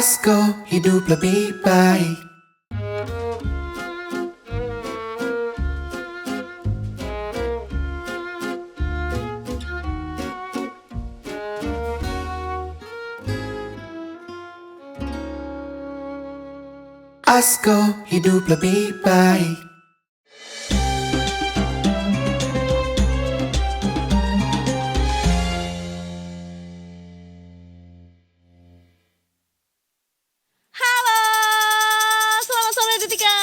Asko hidup lebih baik. Asko hidup lebih baik. Halo, selamat sore Detika.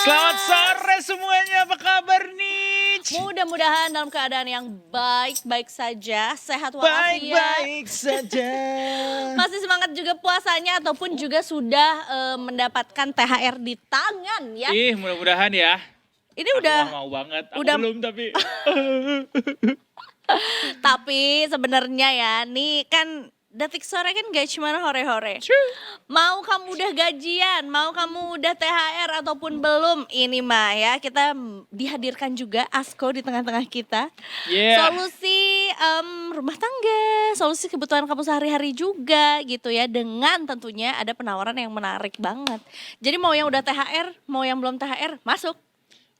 Selamat sore semuanya, apa kabar nih? Mudah-mudahan dalam keadaan yang baik-baik saja, sehat walafiat. Baik-baik saja. Masih semangat juga puasanya ataupun juga sudah mendapatkan THR di tangan ya. Ih, mudah-mudahan ya. Ini Aku udah, mau banget, aku udah- belum tapi. tapi sebenarnya ya, nih kan Detik Sore kan gak cuma hore-hore. Mau kamu udah gajian, mau kamu udah THR ataupun belum, ini mah ya kita dihadirkan juga Asko di tengah-tengah kita. Yeah. Solusi rumah tangga, solusi kebutuhan kamu sehari-hari juga gitu ya, dengan tentunya ada penawaran yang menarik banget. Jadi mau yang udah THR, mau yang belum THR, masuk.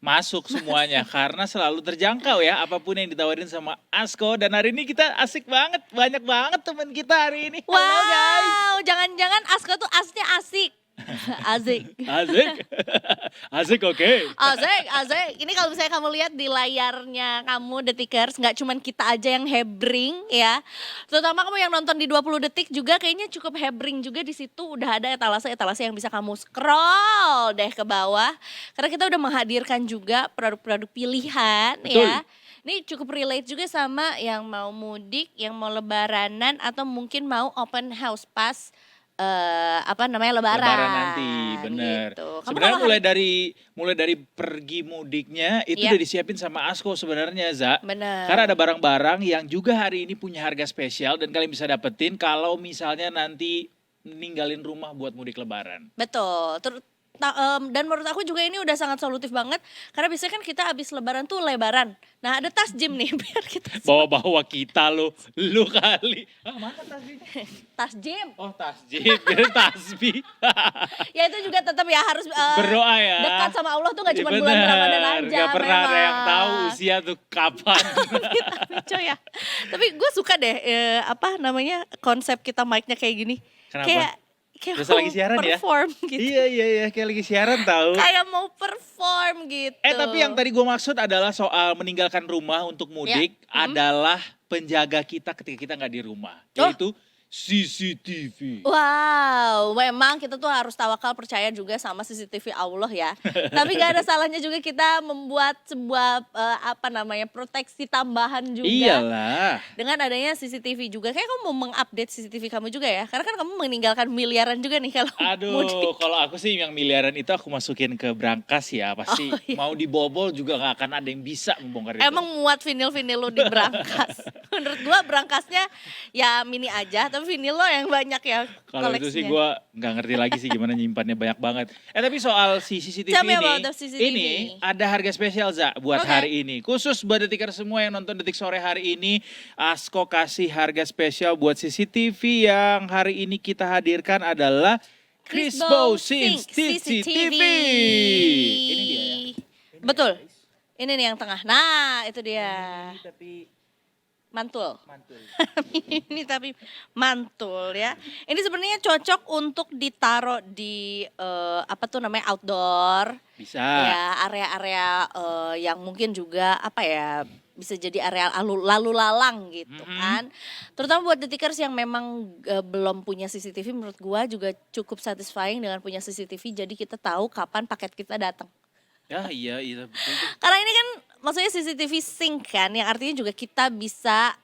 Masuk semuanya karena selalu terjangkau ya apapun yang ditawarin sama Asko. Dan hari ini kita asik banget, banyak banget teman kita hari ini. Halo guys. Wow, jangan-jangan Asko tuh aslinya asik. Asik. Asik. Asik oke. Asik. Ini kalau misalnya kamu lihat di layarnya kamu Detikers, nggak cuman kita aja yang hebring ya. Terutama kamu yang nonton di 20 detik juga kayaknya cukup hebring juga di situ. Udah ada etalase-etalase yang bisa kamu scroll deh ke bawah. Karena kita udah menghadirkan juga produk-produk pilihan. Betul. Ya. Ini cukup relate juga sama yang mau mudik, yang mau lebaranan atau mungkin mau open house pas lebaran. Lebaran nanti, bener. Gitu. Kamu Sebenarnya kalau mulai dari pergi mudiknya itu Iya. udah disiapin sama Asko sebenarnya, Za. Bener. Karena ada barang-barang yang juga hari ini punya harga spesial dan kalian bisa dapetin kalau misalnya nanti ninggalin rumah buat mudik lebaran. Betul. Dan menurut aku juga ini udah sangat solutif banget karena biasanya kan kita habis lebaran tuh lebaran. Nah, ada tas gym nih biar kita Bawa-bawa kita lu kali. Ah, mana tas gym? tas gym. Oh, tas gym, kira tasbih. Ya itu juga tetap ya harus Berdoa ya. dekat sama Allah tuh gak cuma Iya, bulan bener. Ramadan aja. Gak pernah ada yang memang. tahu usia tuh kapan. Coy ya. Tapi gue suka deh konsep kita mic-nya kayak gini. Kenapa? Kayak Biasa mau lagi siaran ya? perform gitu. Iya, kayak lagi siaran tahu. Kayak mau perform gitu. Tapi yang tadi gue maksud adalah soal meninggalkan rumah untuk mudik adalah penjaga kita ketika kita nggak di rumah, yaitu CCTV. Wow, memang kita tuh harus tawakal percaya juga sama CCTV Allah ya. Tapi gak ada salahnya juga kita membuat sebuah proteksi tambahan juga. Iyalah. Dengan adanya CCTV juga. Kayak kamu mau mengupdate CCTV kamu juga ya. Karena kan kamu meninggalkan miliaran juga nih kalau mudik. Aduh, kalau aku sih yang miliaran itu aku masukin ke brankas ya. Pasti mau dibobol juga gak akan ada yang bisa membongkar itu. Emang muat vinil-vinil lo di brankas. Menurut gua brankasnya ya mini aja, tapi vinil lo yang banyak ya Kalau itu sih koleksinya. gue nggak ngerti lagi sih gimana nyimpannya banyak banget. Tapi soal si CCTV Tell me about the CCTV. ini ada harga spesial Za buat Oke. hari ini. Khusus buat detiker semua yang nonton Detik Sore hari ini, Asko kasih harga spesial buat CCTV yang hari ini kita hadirkan adalah Crispo Sync CCTV. Ini dia ya. Betul. Ini nih yang tengah. Nah, itu dia. Tapi Mantul. mantul. Ini tapi mantul ya. Ini sebenarnya cocok untuk ditaruh di outdoor. Bisa. Ya, area-area yang mungkin juga bisa jadi area lalu lalang gitu kan. Terutama buat detikers yang memang belum punya CCTV, menurut gua juga cukup satisfying dengan punya CCTV. Jadi kita tahu kapan paket kita datang. Ya iya betul. Karena ini kan maksudnya CCTV sync kan, yang artinya juga kita bisa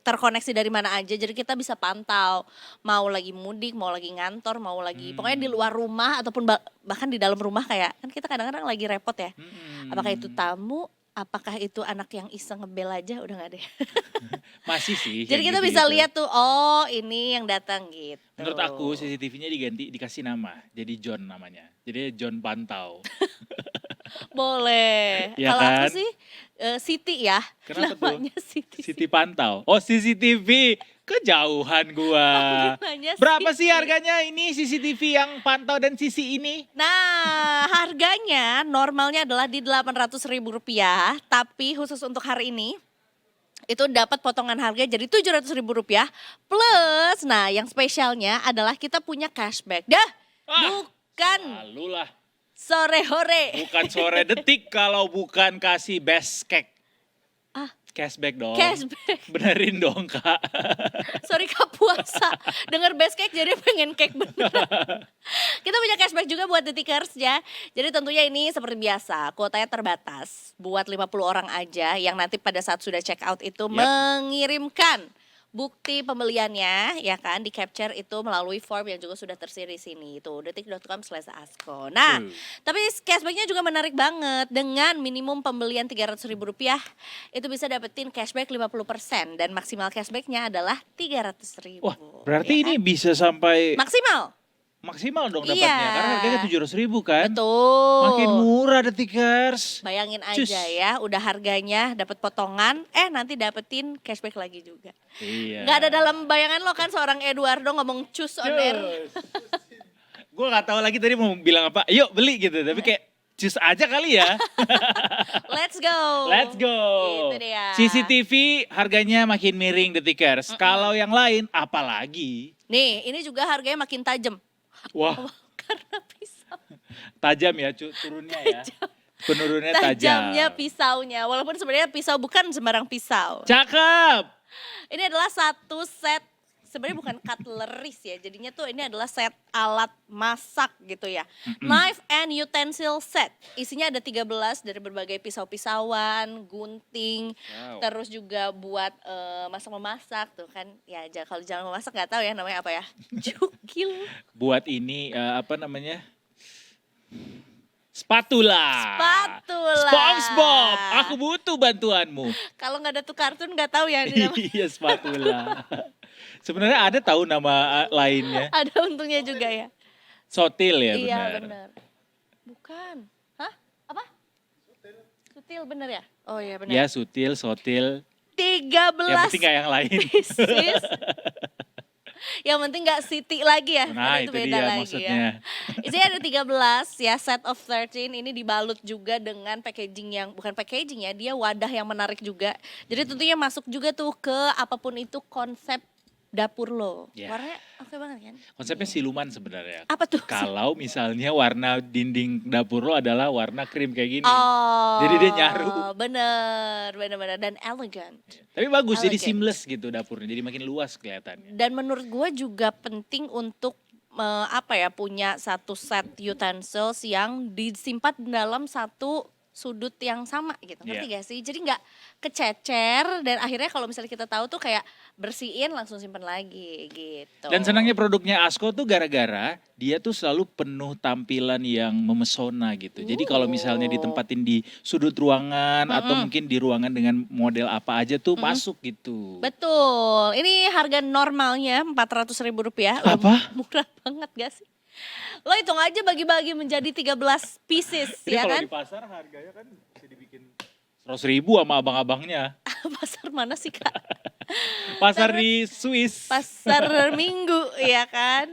terkoneksi dari mana aja, jadi kita bisa pantau mau lagi mudik, mau lagi ngantor, mau lagi pokoknya di luar rumah ataupun bahkan di dalam rumah, kayak kan kita kadang-kadang lagi repot ya. Apakah itu tamu, apakah itu anak yang iseng ngebel aja, udah gak deh. Masih sih. Jadi yang kita bisa gitu-gitu. lihat tuh, oh ini yang datang gitu. Menurut aku CCTV-nya dikasih nama, jadi John namanya. Jadi John Pantau. Boleh. Ya Kalau aku kan? sih Siti ya. Kenapa tuh? Namanya Siti. Siti Pantau. Oh CCTV, Kejauhan gua. Namanya Berapa sih Siti. harganya ini CCTV yang pantau dan sisi ini? Nah, harganya normalnya adalah di Rp800.000, tapi khusus untuk hari ini itu dapat potongan harga jadi Rp700.000 plus, nah yang spesialnya adalah kita punya cashback. Bukan Lalu lah. sore-hore. Bukan sore detik kalau bukan kasih best cake. Ah, Cashback dong. cashback. Benerin dong Kak. Sorry Kak puasa. Dengar best cake jadi pengen cake beneran. Kita punya cashback juga buat detikers ya. Jadi tentunya ini seperti biasa, kuotanya terbatas. Buat 50 orang aja yang nanti pada saat sudah check out itu Yap. mengirimkan bukti pembeliannya ya kan, di capture itu melalui form yang juga sudah tersedia di sini itu detik.com/asko. Nah, tapi cashbacknya juga menarik banget dengan minimum pembelian Rp300.000 itu bisa dapetin cashback 50% dan maksimal cashbacknya adalah Rp300.000. Wah, berarti ya ini kan? bisa sampai Maksimal. dong dapatnya. Iya. Karena harganya 700.000 kan. Betul. Makin murah detikers. Bayangin Cus. aja ya, udah harganya dapat potongan, nanti dapetin cashback lagi juga. Iya. Gak ada dalam bayangan lo kan seorang Eduardo ngomong cus on air. Gue gak tahu lagi tadi mau bilang apa. Yuk beli gitu. Tapi kayak cus aja kali ya. Let's go. Let's go. Itu dia. CCTV harganya makin miring detikers. Kalau yang lain apalagi? Nih, ini juga harganya makin tajam. Wah, Karena pisau. tajam ya turunnya ya. Penurunnya tajam. Tajamnya pisaunya. Walaupun sebenarnya pisau bukan sembarang pisau. Cakep. Ini adalah satu set, sebenarnya bukan cutleries ya. Jadinya tuh ini adalah set alat masak gitu ya. Knife and utensil set. Isinya ada 13 dari berbagai pisau-pisauan, gunting, Wow. terus juga buat masak-memasak tuh kan. Ya kalau jangan memasak nggak tahu ya namanya apa ya. Jukil. Buat ini apa namanya? Spatula. Spatula. SpongeBob, aku butuh bantuanmu. Kalau nggak ada tuh kartun nggak tahu ya ini namanya. Iya, spatula. Sebenarnya ada tahu nama lainnya. Ada untungnya juga ya. Sotil ya Iya benar. benar. Bukan. Hah? Apa? Sutil bener ya? Oh iya benar. Ya sutil, sotil. 13 Yang penting gak yang lain. pieces. Yang penting gak Siti lagi ya. Nah karena itu beda dia lagi maksudnya. ya. Isinya ada 13 ya, set of 13 ini dibalut juga dengan packaging yang, bukan packaging ya, dia wadah yang menarik juga. Jadi tentunya masuk juga tuh ke apapun itu konsep dapur lo. Ya. Warnanya oke banget kan? Konsepnya siluman sebenarnya. Apa tuh? Kalau misalnya warna dinding dapur lo adalah warna krim kayak gini. Oh, Jadi dia nyaru. bener dan elegan. Tapi bagus jadi Elegant. seamless gitu dapurnya. Jadi makin luas kelihatannya. Dan menurut gue juga penting untuk punya satu set utensils yang disimpan dalam satu sudut yang sama gitu, ngerti gak sih? Jadi nggak kececer dan akhirnya kalau misalnya kita tahu tuh kayak bersihin langsung simpen lagi gitu. Dan senangnya produknya Asko tuh gara-gara dia tuh selalu penuh tampilan yang memesona gitu. Jadi kalau misalnya ditempatin di sudut ruangan atau mungkin di ruangan dengan model apa aja tuh masuk gitu. Betul, ini harga normalnya Rp400.000. Apa? Murah banget gak sih? Lo hitung aja bagi-bagi menjadi 13 pieces Jadi ya kalau kan? di pasar harganya kan bisa dibikin 100.000 sama abang-abangnya. Pasar mana sih Kak? Pasar di Swiss. Pasar Minggu ya kan?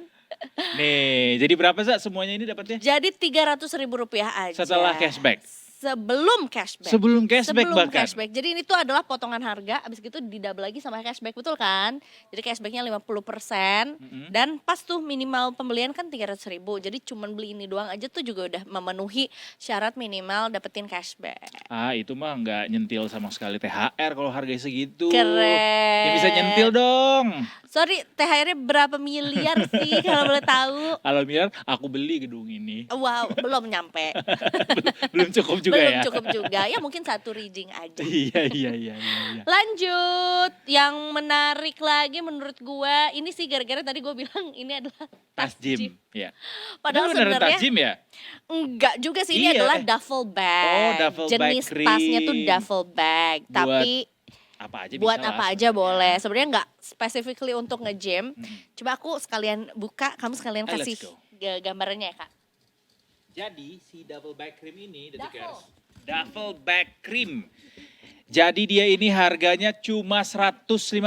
Nih, jadi berapa Za semuanya ini dapatnya? Jadi Rp300.000 aja. Setelah cashback? Sebelum cashback. Sebelum cashback Sebelum bahkan? cashback. Jadi ini tuh adalah potongan harga, abis gitu didouble lagi sama cashback, betul kan? Jadi cashbacknya 50% dan pas tuh minimal pembelian kan Rp300.000. Jadi cuman beli ini doang aja tuh juga udah memenuhi syarat minimal dapetin cashback. Ah itu mah nggak nyentil sama sekali THR kalau harganya segitu. Keren. Ya bisa nyentil dong. Sorry, THR-nya berapa miliar sih kalau boleh tahu? Kalau miliar aku beli gedung ini. Wow, belum nyampe. Belum cukup juga Belum ya. cukup juga. Ya mungkin satu reading aja. Iya. Lanjut, yang menarik lagi menurut gua, ini sih gara-gara tadi gua bilang ini adalah Tas gym. Ya. Padahal Itu beneran tas sebenarnya gym ya? enggak juga sih, ini Iya, adalah duffel bag. Oh, duffel bag Jenis tasnya tuh krim. duffel bag, Buat tapi Apa aja buat bisa apa lah aja sebenarnya. boleh. Sebenarnya enggak specifically untuk nge-gym. Coba aku sekalian buka, kamu sekalian Let's kasih go. gambarannya ya, Kak. Jadi si double bag cream ini, duffel bag cream. Jadi dia ini harganya cuma 150.000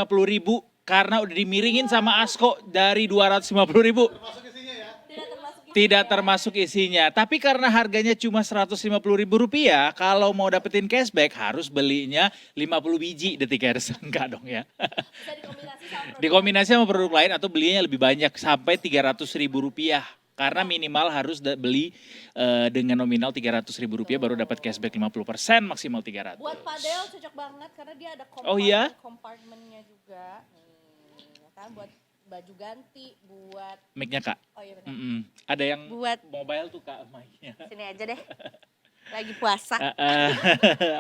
karena udah dimiringin sama Asko dari 250.000. Tidak termasuk isinya. Tapi karena harganya cuma Rp150.000, kalau mau dapetin cashback harus belinya 50 biji Detikers. Enggak dong ya. Dikombinasi sama produk lain atau belinya lebih banyak sampai Rp300.000. Karena minimal harus beli dengan nominal Rp300.000 baru dapat cashback 50%, maksimal 300. Buat padel cocok banget karena dia ada Oh iya? kompartemennya juga. Nih, ya kan buat baju ganti, buat Mic-nya Kak. oh iya benar. Ada yang Buat mobile tuh Kak mic-nya. sini aja deh. Lagi puasa.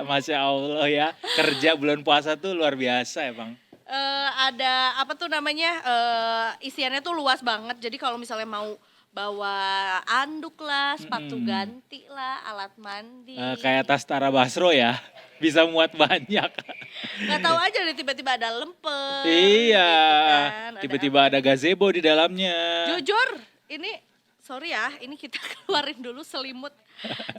Masya Allah ya, kerja bulan puasa tuh luar biasa emang. Ada apa tuh namanya? Isiannya tuh luas banget. Jadi kalau misalnya mau bawa anduk lah, sepatu ganti lah, alat mandi. Kayak tas Tara Basro ya, bisa muat banyak. Nggak tahu aja nih tiba-tiba ada lemper. Iya, gitu kan, tiba-tiba ada gazebo di dalamnya. Jujur, ini sorry ya, ini kita keluarin dulu selimut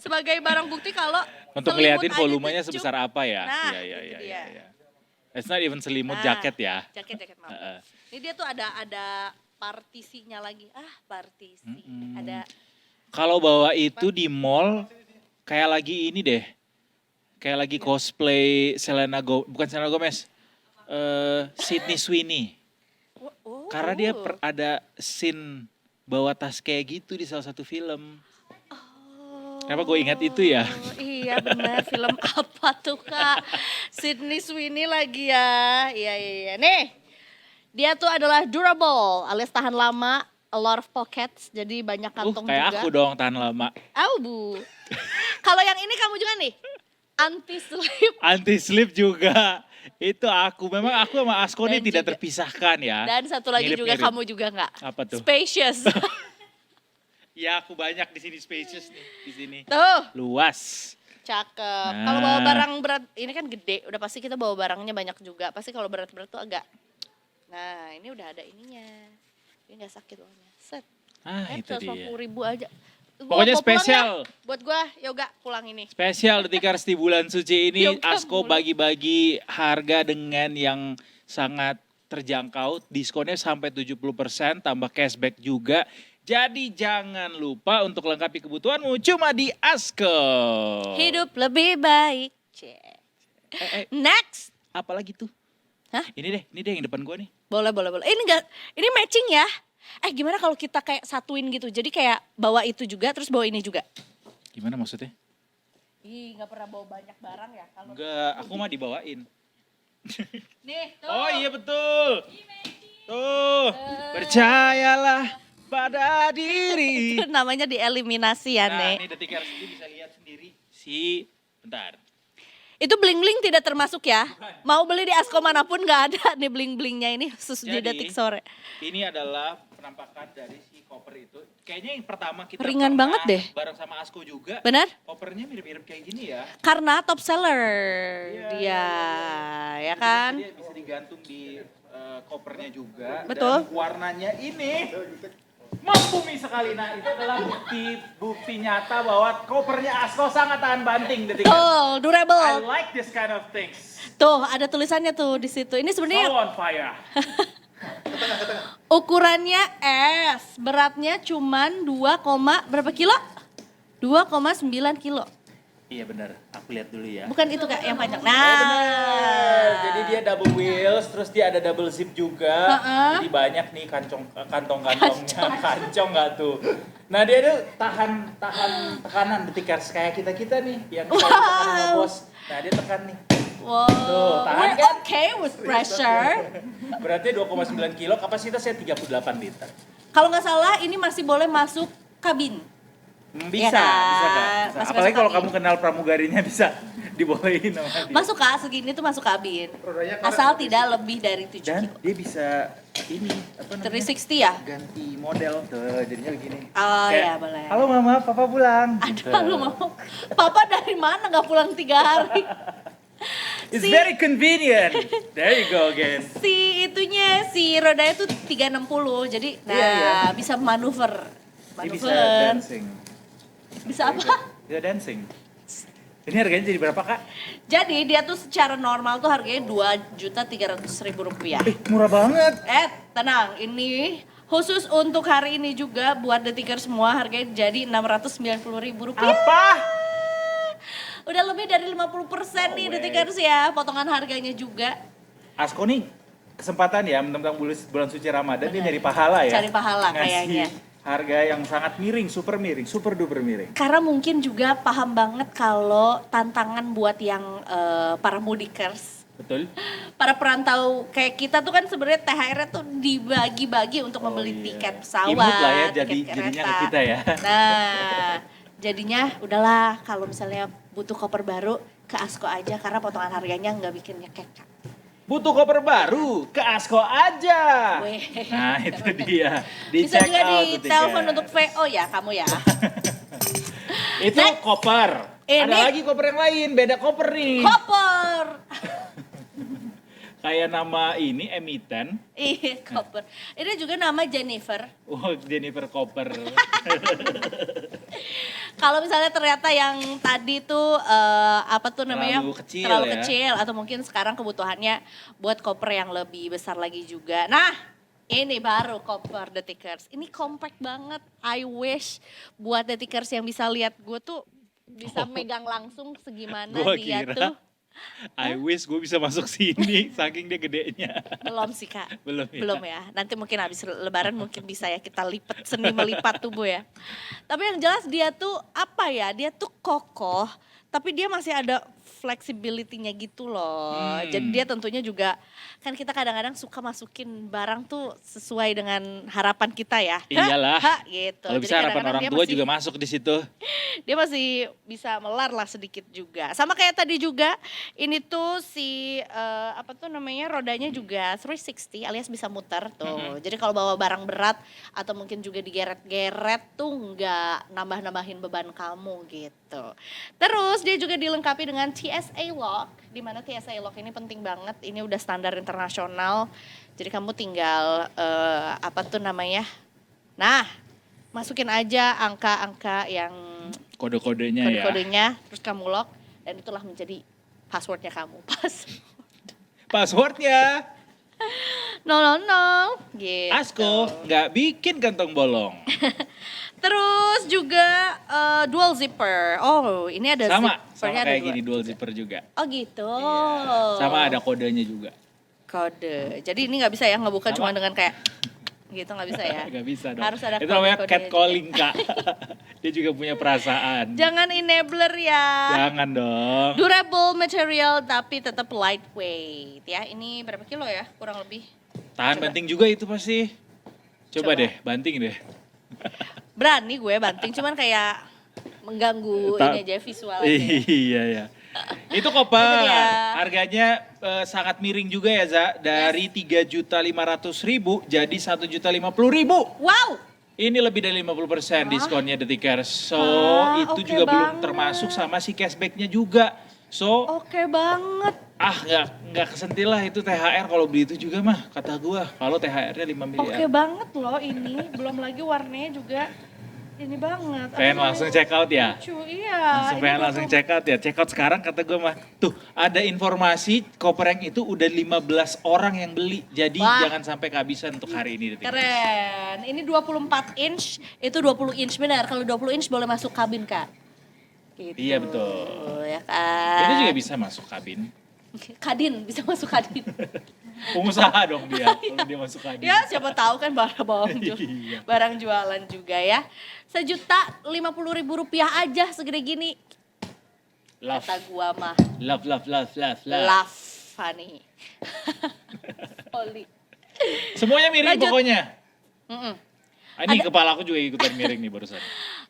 sebagai barang bukti kalau Untuk selimut ngeliatin aja volumenya tuh sebesar apa ya. Nah, Iya, itu dia. iya. It's not even selimut, Nah, jaket ya. Jaket maaf. Ini dia tuh ada partisinya lagi. Partisi. Ada Kalau bawa itu di mall, kayak lagi ini deh. Kayak lagi cosplay bukan Selena Gomez. Sydney Sweeney. Karena dia ada scene bawa tas kayak gitu di salah satu film. Kenapa gue ingat itu ya? Iya benar, film apa tuh Kak? Sydney Sweeney lagi ya. Iya. Nih, dia tuh adalah durable alias tahan lama, a lot of pockets, jadi banyak kantong Kayak juga. aku dong tahan lama. Bu. Kalau yang ini kamu juga nih, anti slip. Anti slip juga. Itu aku. Memang aku sama Asko Dan nih tidak juga- terpisahkan ya. Dan satu lagi juga Mirip-mirip. kamu juga nggak? Apa tuh? Spacious. Ya aku banyak di sini spacious nih di sini. Tuh, Luas. cakep. Nah. Kalau bawa barang berat, ini kan gede, udah pasti kita bawa barangnya banyak juga. Pasti kalau berat-berat tuh agak. Nah, ini udah ada ininya. Ini nggak sakit loh. Set. Itu dia. 150.000 aja. Pokoknya Gua pulang spesial. ya. Buat gua, yoga pulang ini. Spesial Detikers di bulan suci ini Yoga Asko mulu. bagi-bagi harga dengan yang sangat terjangkau. Diskonnya sampai 70% tambah cashback juga. Jadi jangan lupa untuk lengkapi kebutuhanmu cuma di Asko. Hidup lebih baik. Next. Apalagi tuh? Hah? Ini deh yang depan gua nih. Boleh. Ini matching ya. Gimana kalau kita kayak satuin gitu. Jadi kayak bawa itu juga terus bawa ini juga. Gimana maksudnya? Ih, nggak pernah bawa banyak barang ya kalau. Enggak, aku mah dibawain. Nih, tuh. Oh iya betul. Tuh, percayalah pada diri. Itu namanya dieliminasi ya, Nah, Nek. ini Detikers ini bisa lihat sendiri. Bentar. Itu bling-bling tidak termasuk ya. Mau beli di Asko manapun nggak ada nih bling-blingnya ini khusus di Jadi, Detik Sore. Ini adalah penampakan dari si koper itu. Kayaknya yang pertama kita Ringan pernah banget deh. bareng sama Asko juga. Benar? Kopernya mirip-mirip kayak gini ya. Karena top seller Iya, dia, ya kan? Dia bisa digantung di kopernya juga. Betul. Dan warnanya ini mumpuni sekali. Nah itu adalah bukti nyata bahwa kopernya Asko sangat tahan banting. Detikers. Tuh, I durable. like this kind of things. Tuh, ada tulisannya tuh di situ. Ini So sebenarnya on fire. ukurannya S, beratnya cuman 2, berapa kilo? 2,9 kilo. Iya benar, aku lihat dulu ya. Bukan itu Kak yang panjang. Benar. Nah. Jadi dia double wheels, terus dia ada double zip juga. Heeh. Jadi banyak nih kantong-kantongnya. Kancong nggak tuh? Nah dia tuh tahan tekanan Detikers kayak kita nih yang selalu tekan sama bos. Nah dia tekan nih. Wow. Tuh, tahan We're kan? okay with pressure. Berarti 2,9 kilo, kapasitasnya 38 liter. Kalau nggak salah ini masih boleh masuk kabin. Bisa, Iya kan? bisa Kak. Bisa. Masuk Apalagi kalau kabin. kamu kenal pramugarinya bisa dibolehin sama dia. Masuk Kak, segini tuh masuk kabin. Asal tidak lebih dari 7 Dan kilo. dia bisa ini apa namanya? 360 ya? Ganti model tuh jadinya begini. Oh Kayak, ya boleh. Halo mama, papa pulang. Aduh lu mau. Papa dari mana nggak pulang 3 hari? It's Si- very convenient. There you go again. Si rodanya tuh 360. Jadi Iya. bisa manuver. Dia bisa Manuver. dancing. Bisa apa? Bisa dancing. Ini harganya jadi berapa Kak? Jadi dia tuh secara normal tuh harganya Rp2.300.000. Murah banget. Tenang, ini khusus untuk hari ini juga buat detikers semua harganya jadi Rp690.000. Apa? Udah lebih dari 50% nih detikers ya, potongan harganya juga. Asko nih kesempatan ya mentang-mentang bulan suci Ramadan dia dari pahala ya. Cari pahala Ngasih kayaknya. harga yang sangat miring, super duper miring. Karena mungkin juga paham banget kalau tantangan buat yang para mudikers, Betul? para perantau kayak kita tuh kan sebenarnya THR-nya tuh dibagi-bagi untuk membeli iya. tiket pesawat, Imut lah ya tiket jadinya kereta. ke kita ya. Nah, jadinya udahlah kalau misalnya butuh koper baru ke Asko aja karena potongan harganya nggak bikin nyekek. Butuh koper baru, ke Asko aja. Weh. Nah itu dia. Bisa Di-check juga out di tuh telepon tiket. untuk VO ya kamu ya. Itu Next. koper. Ada Ini- lagi koper yang lain, beda koper nih. Koper. Kayak nama ini emiten. Iya, koper. Ini juga nama Jennifer. Oh, Jennifer Koper. Kalau misalnya ternyata yang tadi tuh apa tuh namanya Terlalu kecil terlalu ya. kecil atau mungkin sekarang kebutuhannya buat koper yang lebih besar lagi juga. Nah, ini baru koper detikers. Ini compact banget. I wish buat detikers yang bisa lihat gue tuh bisa megang langsung segimana Gua dia kira tuh. I wish gue bisa masuk sini, saking dia gedenya. Belum sih Kak. Belum ya? Belum ya. Nanti mungkin habis lebaran mungkin bisa ya kita lipat, seni melipat tubuh ya. Tapi yang jelas dia tuh apa ya, dia tuh kokoh tapi dia masih ada flexibility-nya gitu loh. Jadi dia tentunya juga, kan kita kadang-kadang suka masukin barang tuh sesuai dengan harapan kita ya. Iyalah. Gitu. Kalau Jadi bisa harapan kadang-kadang orang dia tua masih- juga masuk di situ. dia masih bisa melar lah sedikit juga. Sama kayak tadi juga, ini tuh si apa tuh namanya rodanya juga 360 alias bisa muter tuh. Jadi kalau bawa barang berat atau mungkin juga digeret-geret tuh nggak nambah-nambahin beban kamu gitu. Terus dia juga dilengkapi dengan TSA lock, di mana TSA lock ini penting banget. Ini udah standar internasional. Jadi kamu tinggal apa tuh namanya? Nah, masukin aja angka-angka yang Kode-kodenya ya. kode-kodenya, terus kamu lock dan itulah menjadi passwordnya kamu. Passwordnya. 000 gitu. Asko nggak bikin kantong bolong. Terus juga dual zipper. Oh, ini ada Sama zippernya ada kayak dua. gini dual zipper juga. Oh gitu. Sama ada kodenya juga. Kode. Jadi ini nggak bisa ya ngebuka Sama. cuma dengan kayak gitu, nggak bisa ya. Nggak bisa dong. Harus ada Itu namanya kode-kodenya catcalling Kak. Dia juga punya perasaan. Jangan enabler ya. Jangan dong. Durable material tapi tetap lightweight ya. Ini berapa kilo ya kurang lebih? Tahan banting juga itu pasti. Coba deh, banting deh. Berani gue banting, cuman kayak mengganggu Ta- ini aja visual aja. Iya ya. Itu koper. Itu dia. Harganya sangat miring juga ya Za. Dari 3.500.000 jadi 1.050.000. Wow, Ini lebih dari 50% diskonnya Detikers. So Wah, itu oke juga belum banget. termasuk sama si cashbacknya juga. So oke banget. nggak kesentil lah itu THR kalau beli itu juga mah kata gua. Kalau THR-nya 5 miliar. Oke banget loh ini. Belum lagi warnanya juga ini banget. Pengen Aduh, langsung check out ya? lucu, iya. Langsung Ini pengen 20 langsung check out ya. Check out sekarang kata gue mah. Tuh ada informasi koper yang itu udah 15 orang yang beli. Jadi Wah. jangan sampai kehabisan untuk hari ini. Detik. Keren. Ini 24 inch, itu 20 inch benar. Kalau 20 inch boleh masuk kabin, Kak. Gitu. Iya, betul. Ya kan. Itu juga bisa masuk kabin. Kadin, bisa masuk kadin. Pengusaha dong dia kalau dia masuk kabin. Ya siapa tahu kan Iya. barang jualan juga ya. Rp1.050.000 aja segede gini. Love, Kata gua mah. love. Love, Fanny. Oli. Semuanya miring Lanjut. pokoknya. Mm-mm. Ah, ini kepala aku juga ikutan miring nih barusan.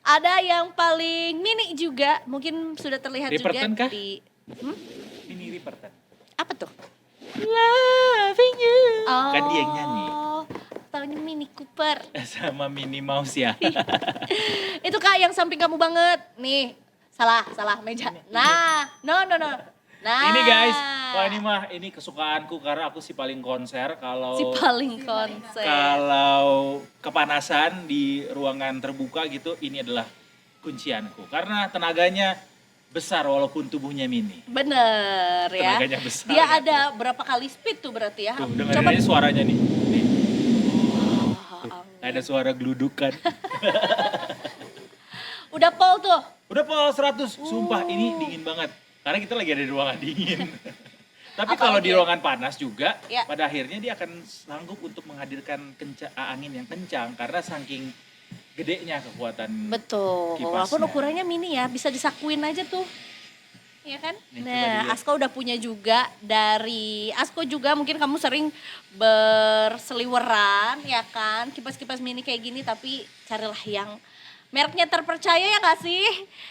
Ada yang paling mini juga, mungkin sudah terlihat Ripperton juga kah? di Ini Ripperton. apa tuh? Loving you. Oh, Kan dia yang nyanyi. Taunya Mini Cooper. Sama Minnie Mouse ya. Itu Kak yang samping kamu banget. Nih, salah meja. Nah, no. Nah. Ini guys, wah ini mah ini kesukaanku karena aku si paling konser kalau Si paling konser. kalau kepanasan di ruangan terbuka gitu ini adalah kuncianku karena tenaganya besar walaupun tubuhnya mini. Bener ya. Tenaganya besar. Dia ada berapa kali speed tuh berarti ya? Tuh, dengerin aja suaranya nih. Nih. Tuh, ada suara geludukan. Udah pol tuh. Udah pol 100. Sumpah ini dingin banget. Karena kita lagi ada di ruangan dingin. Tapi Apalagi kalau di ya? ruangan panas juga, Ya. pada akhirnya dia akan sanggup untuk menghadirkan angin yang kencang karena saking gedenya kekuatan. Betul. Kipasnya. Walaupun ukurannya mini ya, bisa disakuin aja tuh. Iya kan? Nih, coba Nah, dilihat. Asko udah punya juga dari Asko juga mungkin kamu sering berseliweran ya kan, kipas-kipas mini kayak gini tapi carilah yang mereknya terpercaya ya nggak sih?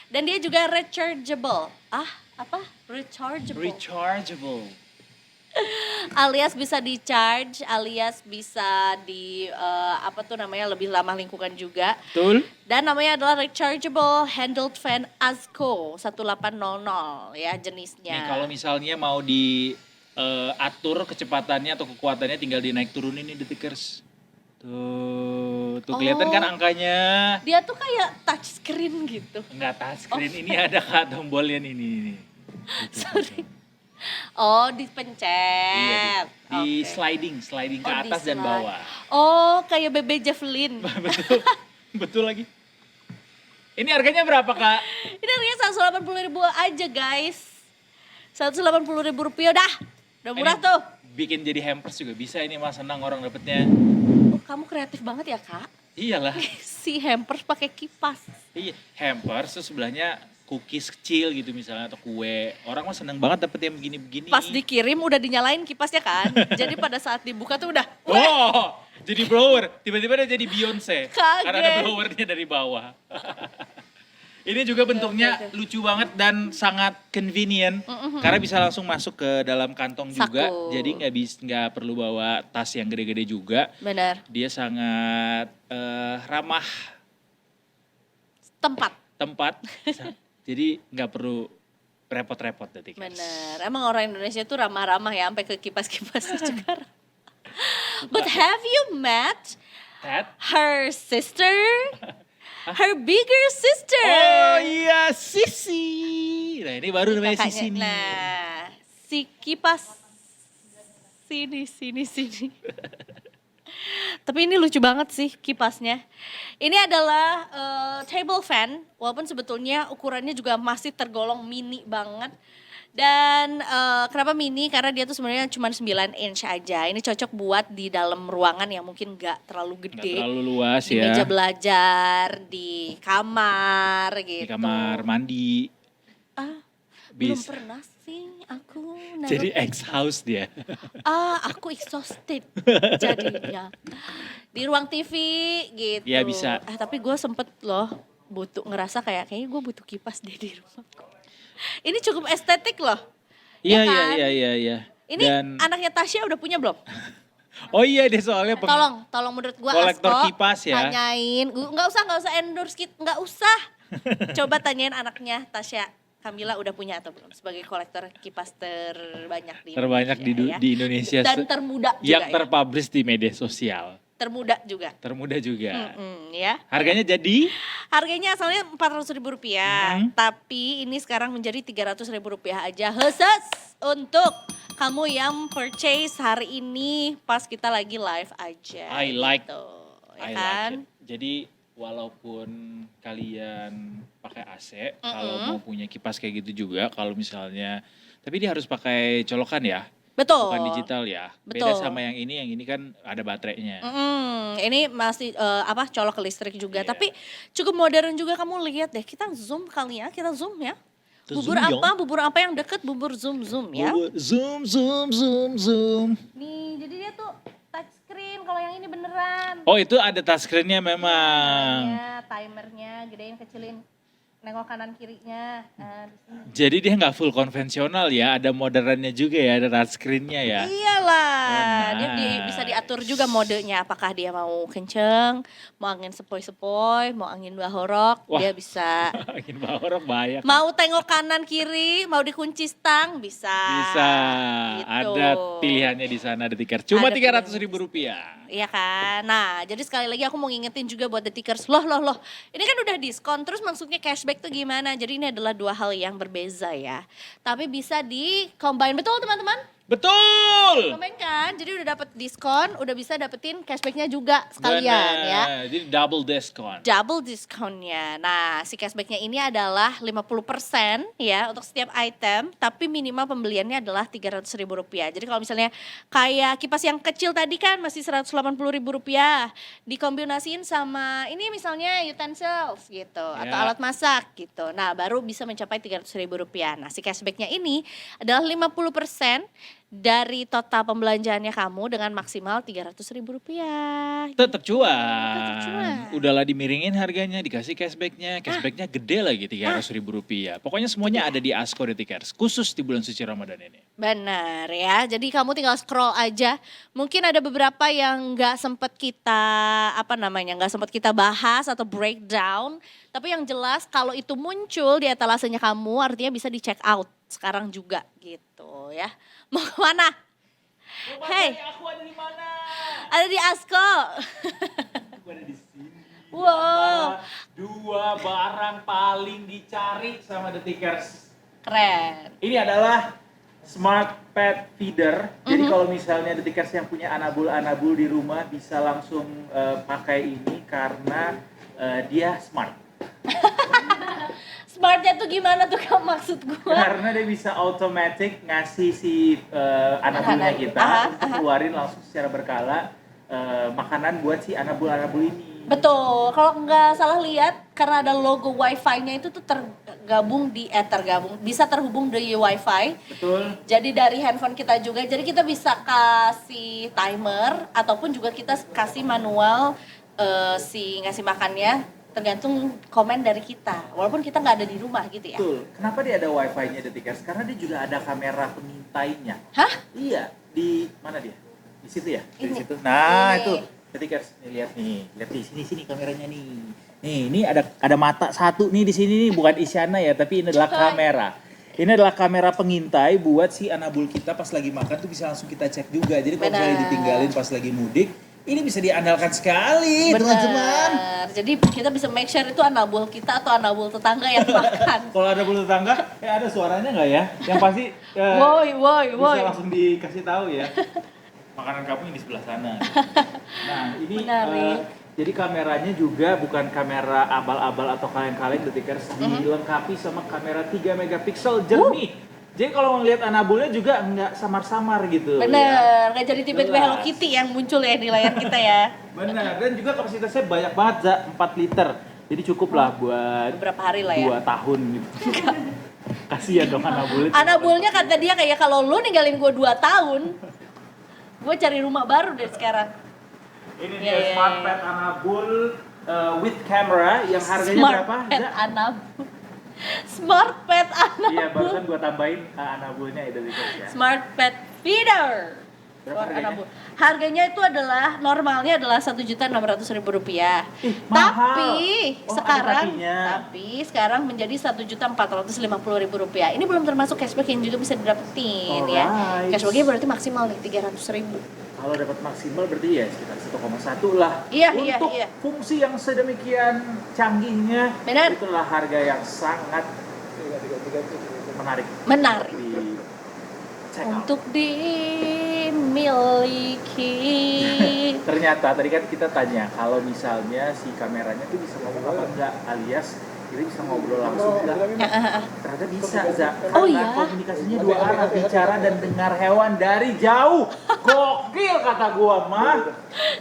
Dan dia juga rechargeable. Apa? Rechargeable. Rechargeable. Alias bisa di-charge, alias bisa apa tuh namanya lebih ramah lingkungan juga. Betul? Dan namanya adalah Rechargeable Handled Fan Asko 1800 ya jenisnya. Nih kalau misalnya mau diatur kecepatannya atau kekuatannya tinggal dinaik turunin nih detikers. Tuh kelihatan kan angkanya. Dia tuh kayak touchscreen gitu. Enggak touchscreen, ini ada kak tombolnya nih. Nih. Sorry. Oh, Iya, dipencet. di Oke. sliding ke Oh, atas dan di-slide. bawah. Oh, kayak bebe Javelin. Betul, betul lagi. Ini harganya berapa kak? Ini harganya 180.000 aja guys. 180.000 rupiah dah. Udah murah Ini tuh. Bikin jadi hampers juga bisa ini mah, senang orang dapetnya. Oh, kamu kreatif banget ya kak. Iyalah, Si hampers pakai kipas. iya hampers terus sebelahnya cookies kecil gitu misalnya atau kue. Orang mah seneng banget dapet yang begini-begini. Pas dikirim udah dinyalain kipasnya kan. Jadi pada saat dibuka tuh udah. Oh, jadi blower. Tiba-tiba dia jadi Beyonce. Kaget. Karena ada blowernya dari bawah. Ini juga bentuknya Oke. lucu banget dan sangat convenient. Karena bisa langsung masuk ke dalam kantong juga. Saku. Jadi nggak perlu bawa tas yang gede-gede juga. Benar. Dia sangat ramah Tempat. Jadi nggak perlu repot-repot detik. Benar. Emang orang Indonesia tuh ramah-ramah ya sampai ke kipas-kipasnya juga. But have you met Ted? her sister? Her bigger sister. Oh iya, Sisi. Nah ini baru namanya Kakaknya. Sisi nih. Nah, si kipas sini. Tapi ini lucu banget sih kipasnya. Ini adalah table fan, walaupun sebetulnya ukurannya juga masih tergolong mini banget. Dan kenapa mini? Karena dia tuh sebenarnya cuma 9 inch aja. Ini cocok buat di dalam ruangan yang mungkin gak terlalu Nggak gede. terlalu luas Di ya. meja belajar, di kamar gitu. Di kamar mandi. Belum Bisa. pernah sih aku naruh. Jadi ex-house dia. Aku exhausted jadinya. Di ruang TV gitu. Iya, bisa. Tapi gue sempet loh ngerasa kayaknya gue butuh kipas deh di rumah. Ini cukup estetik loh. Iya, Ya kan? iya. Ini Dan, anaknya Tasya udah punya belum? oh iya deh soalnya Tolong menurut gue kolektor Asko kipas ya. tanyain. Nggak usah endorse nggak usah. Coba tanyain anaknya Tasya. Kamila udah punya atau belum sebagai kolektor kipas terbanyak di terbanyak Indonesia, ya. di Indonesia Dan termuda juga yang ya. terpublish di media sosial. Termuda juga. Termudah juga. Ya. Harganya jadi Harganya asalnya Rp400.000, Mhm. tapi ini sekarang menjadi Rp300.000 aja khusus untuk kamu yang purchase hari ini pas kita lagi live aja. I like- gitu, ya I kan? like it. Jadi walaupun kalian pakai AC, kalau mau punya kipas kayak gitu juga, kalau misalnya, tapi dia harus pakai colokan ya, Betul. bukan digital ya. Beda Betul. sama yang ini kan ada baterainya. Ini masih colok ke listrik juga, Iya. tapi cukup modern juga. Kamu lihat deh, kita zoom kali ya, kita zoom ya. Kita Bubur zoom, apa? yong. Bubur apa yang deket? Bubur zoom ya. Zoom. Nih, jadi dia tuh touchscreen. Kalau yang ini beneran. Oh itu ada touchscreen-nya memang. Timernya, gedein, kecilin. Nengok kanan kirinya. Di sini. Jadi dia nggak full konvensional ya, ada modernnya juga ya, ada touchscreen-nya ya. Iyalah, dia Nice. bisa diatur juga modenya. Apakah dia mau kenceng, mau angin sepoi-sepoi, mau angin bahorok, Wah. dia bisa. Angin bawah banyak. Mau tengok kanan kiri, mau dikunci stang, bisa. Bisa, Gitu. ada pilihannya di sana Detiker. Cuma Ada Rp300.000. Iya kan? Nah, jadi sekali lagi aku mau ngingetin juga buat detikers. Loh. Ini kan udah diskon, terus maksudnya cashback cashback tuh gimana? Jadi ini adalah dua hal yang berbeza ya. Tapi bisa di-combine, betul teman-teman? Betul. Combine kan? Jadi udah dapet diskon, udah bisa dapetin cashbacknya juga sekalian ya. Benar. Jadi double diskon. Double diskonnya. Nah, si cashbacknya ini adalah 50% ya untuk setiap item, tapi minimal pembeliannya adalah Rp300.000. Jadi kalau misalnya kayak kipas yang kecil tadi kan masih Rp180.000, dikombinasiin sama ini misalnya utensils gitu atau Ya. alat masak gitu. Nah, baru bisa mencapai Rp300.000. Nah, si cashbacknya ini adalah 50% dari total pembelanjaannya kamu dengan maksimal Rp300.000. Tetap cuan. Tetep cuan. Udahlah dimiringin harganya, dikasih cashbacknya. Cashbacknya gede lagi Rp300.000. Pokoknya semuanya ada di Asko Detikers. Khusus di bulan suci Ramadan ini. Benar ya, jadi kamu tinggal scroll aja. Mungkin ada beberapa yang nggak sempet kita nggak sempet kita bahas atau breakdown. Tapi yang jelas kalau itu muncul di etalasenya kamu, artinya bisa di check out sekarang juga gitu ya. Mau kemana? Hey, Aku ada di mana? ada di Asko. Aku ada di sini. Wow, Dua barang paling dicari sama Detikers. keren. Ini adalah Smart Pet Feeder. Jadi kalau misalnya Detikers yang punya anabul-anabul di rumah bisa langsung pakai ini karena dia smart. Smartnya tuh gimana tuh kamu maksud gua? Karena dia bisa automatic ngasih si anabulnya Makanan. kita untuk keluarin langsung secara berkala makanan buat si anabul-anabul ini. Betul, kalau nggak salah lihat karena ada logo wifi-nya itu tuh bisa terhubung di wifi. Betul. Jadi dari handphone kita juga, jadi kita bisa kasih timer ataupun juga kita kasih manual si ngasih makannya tergantung komen dari kita. Walaupun kita nggak ada di rumah gitu ya. Betul. Kenapa dia ada wifi-nya Detikers? Karena dia juga ada kamera pengintainya. Hah? Iya, di mana dia? Di situ ya? Di Ini. situ. Nah, Ini. itu. Detikers, nih lihat nih. Lihat di sini kameranya nih. Nih, ini ada mata satu nih di sini nih, bukan Isyana ya, tapi ini adalah kamera. Ini adalah kamera pengintai buat si anabul kita pas lagi makan tuh bisa langsung kita cek juga. Jadi kalau misalnya Benar. ditinggalin pas lagi mudik, ini bisa diandalkan sekali, teman-teman. Benar. Jadi kita bisa make sure itu anabul kita atau anabul tetangga yang makan. Kalau ada bulu tetangga, ada suaranya nggak ya? Yang pasti Woi. bisa langsung dikasih tahu ya. Makanan kamu yang di sebelah sana. Nah ini Benar nih. jadi kameranya juga bukan kamera abal-abal atau kaleng-kaleng Detikers, dilengkapi sama kamera 3 megapiksel jernih. Jadi kalau ngelihat anabulnya juga nggak samar-samar gitu. Ya. Bener, nggak jadi tiba-tiba Jelas. Hello Kitty yang muncul ya di layar kita ya. Benar, dan juga kapasitasnya banyak banget, 4 liter. Jadi cukup lah buat Beberapa hari lah ya. 2 tahun gitu. Kasihan dong anabulnya. Anabulnya kata dia kayak kalau lu ninggalin gue 2 tahun, gue cari rumah baru deh sekarang. Ini Iya, dia iya, Smart iya. Pet Anabul with camera yang harganya Smart berapa? Pet Za? Anabul. Smart Pet Anabul. Iya, barusan gua tambahin anabulnya itu ya. Smart Pet Feeder. Berapa Buat harganya? anabul. Harganya itu adalah normalnya adalah Rp1.600.000. Ih, Tapi mahal. Oh, ada sekarang menjadi Rp1.450.000. Ini belum termasuk cashback yang juga bisa didapetin ya. Alright. Cashbacknya berarti maksimal nih Rp300.000. Kalau dapat maksimal berarti ya sekitar 1,1 lah. Iya, Untuk iya. fungsi yang sedemikian canggihnya, Benar. itulah harga yang sangat menarik. Menarik Di check out. untuk dimiliki. Ternyata tadi kan kita tanya kalau misalnya si kameranya tuh bisa ngomong apa enggak, alias kita bisa ngobrol langsung enggak. Ternyata bisa, Za. Oh, Karena iya? komunikasinya 2 arah, bicara dan dengar hewan dari jauh. Gokil kata gua mah.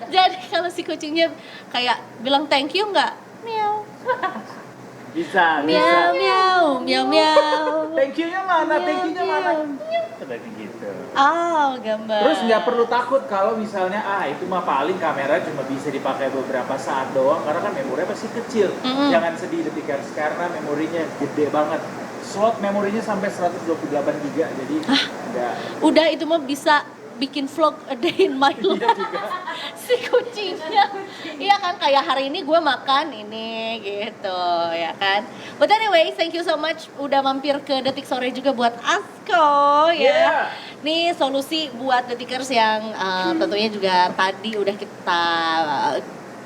Jadi kalau si kucingnya kayak bilang thank you nggak? Miau. Bisa, Miau, bisa. miau, miau, miau. Thank you-nya mana? Thank you-nya mana? Miau. Seperti gitu. Oh, gambar. Terus nggak perlu takut kalau misalnya itu mah paling kamera cuma bisa dipakai beberapa saat doang karena kan memorinya pasti kecil. Jangan sedih Detikers karena memorinya gede banget. Slot memorinya sampai 128 GB jadi nggak Udah itu mah bisa bikin vlog a day in my life. Si kucingnya. Iya kan kayak hari ini gue makan ini gitu ya kan. But anyway, thank you so much udah mampir ke Detik Sore juga buat Asko ya. Yeah. Nih solusi buat Detikers yang tentunya juga tadi udah kita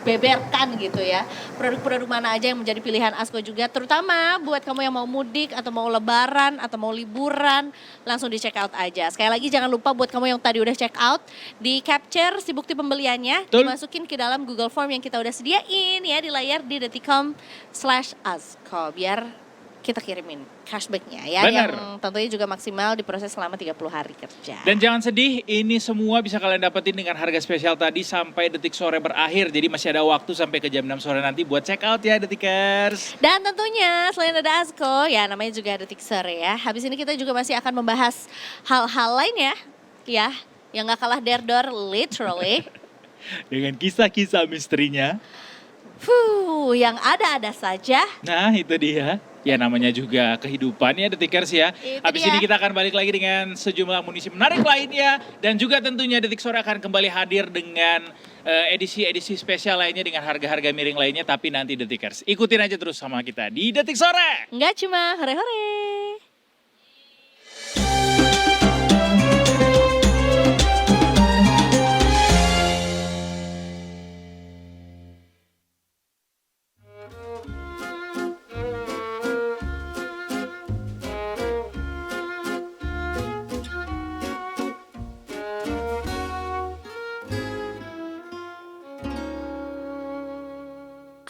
beberkan gitu ya. Produk-produk mana aja yang menjadi pilihan Asko juga, terutama buat kamu yang mau mudik atau mau lebaran atau mau liburan, langsung di check out aja. Sekali lagi jangan lupa buat kamu yang tadi udah check out, di capture si bukti pembeliannya, Betul. dimasukin ke dalam Google Form yang kita udah sediain ya di layar di detikcom/asko biar kita kirimin cashbacknya ya, Bener. yang tentunya juga maksimal diproses selama 30 hari kerja. Dan jangan sedih, ini semua bisa kalian dapetin dengan harga spesial tadi sampai detik sore berakhir. Jadi masih ada waktu sampai ke jam 6 sore nanti buat check out ya Detikers. Dan tentunya selain ada Asko, ya namanya juga Detik Sore ya. Habis ini kita juga masih akan membahas hal-hal lain ya, yang gak kalah derdor literally. Dengan kisah-kisah misterinya. Yang ada-ada saja. Nah itu dia. Ya namanya juga kehidupan ya Detikers ya. Itu Habis dia. ini kita akan balik lagi dengan sejumlah amunisi menarik lainnya. Dan juga tentunya Detik Sore akan kembali hadir dengan edisi-edisi spesial lainnya dengan harga-harga miring lainnya. Tapi nanti Detikers ikutin aja terus sama kita di Detik Sore. Nggak cuma hore-hore.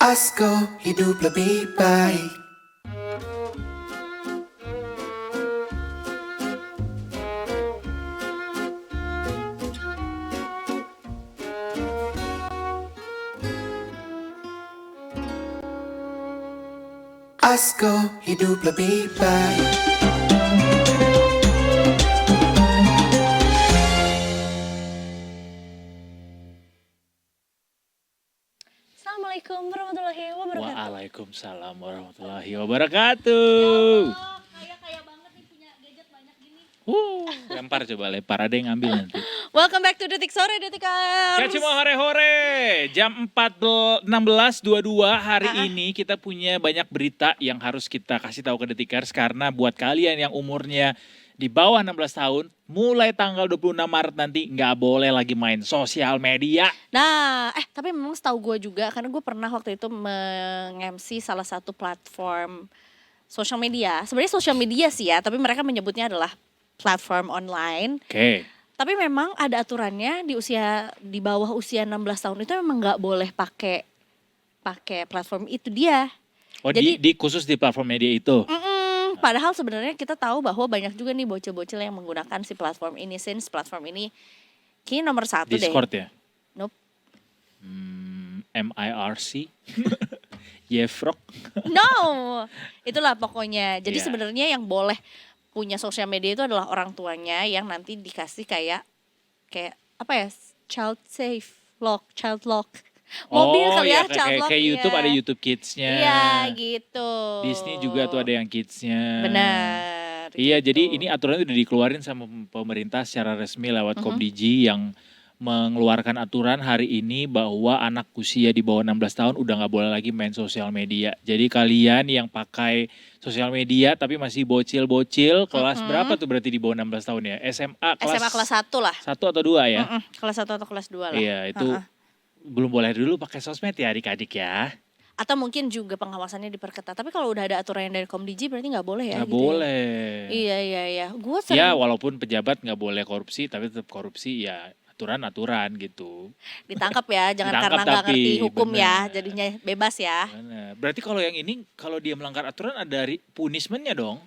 Asko hidup lebih baik. Asko hidup lebih baik. Assalamualaikum warahmatullahi wabarakatuh. Waalaikumsalam warahmatullahi wabarakatuh. Kaya banget nih punya gadget banyak gini. Lempar coba lempar, ada yang ngambil nanti. Welcome back to Detik Sore, Detikers. Ya cuma hore-hore, jam 16.22 hari ini kita punya banyak berita yang harus kita kasih tahu ke Detikers. Karena buat kalian yang umurnya di bawah 16 tahun, mulai tanggal 26 Maret nanti nggak boleh lagi main sosial media. Nah, tapi memang setahu gue juga, karena gue pernah waktu itu meng-MC salah satu platform sosial media. Sebenarnya sosial media sih ya, tapi mereka menyebutnya adalah platform online. Oke. Tapi memang ada aturannya di bawah usia 16 tahun itu memang nggak boleh pakai platform itu dia. Oh Jadi- di khusus di platform media itu. Padahal sebenarnya kita tahu bahwa banyak juga nih bocil-bocil yang menggunakan si platform ini, since platform ini kayaknya nomor satu deh. Discord ya? Nope. MIRC? Yefrok? No, itulah pokoknya. Jadi Iya. sebenarnya yang boleh punya sosial media itu adalah orang tuanya yang nanti dikasih kayak apa ya, child lock. Mobil kali ya, child lock. kayak YouTube iya. ada YouTube Kids-nya. Iya gitu. Disney juga tuh ada yang Kids-nya. Benar. Iya, gitu. jadi ini aturannya udah dikeluarin sama pemerintah secara resmi lewat Komdigi yang mengeluarkan aturan hari ini bahwa anak usia di bawah 16 tahun udah nggak boleh lagi main sosial media. Jadi kalian yang pakai sosial media tapi masih bocil-bocil, kelas berapa tuh berarti di bawah 16 tahun ya? SMA kelas 1 lah. 1 atau 2 ya? Kelas 1 atau kelas 2 lah. Iya, itu belum boleh dulu pakai sosmed ya adik-adik ya. Atau mungkin juga pengawasannya diperketat. Tapi kalau udah ada aturan yang dari Komdigi berarti nggak boleh ya? Nggak gitu ya? boleh. Iya. Gue Ya sering walaupun pejabat nggak boleh korupsi tapi tetap korupsi ya aturan-aturan gitu. ditangkap ya, jangan Ditangkap karena nggak tapi, ngerti hukum ya, bener. jadinya bebas ya. Benar. Berarti kalau yang ini kalau dia melanggar aturan ada punishment-nya dong.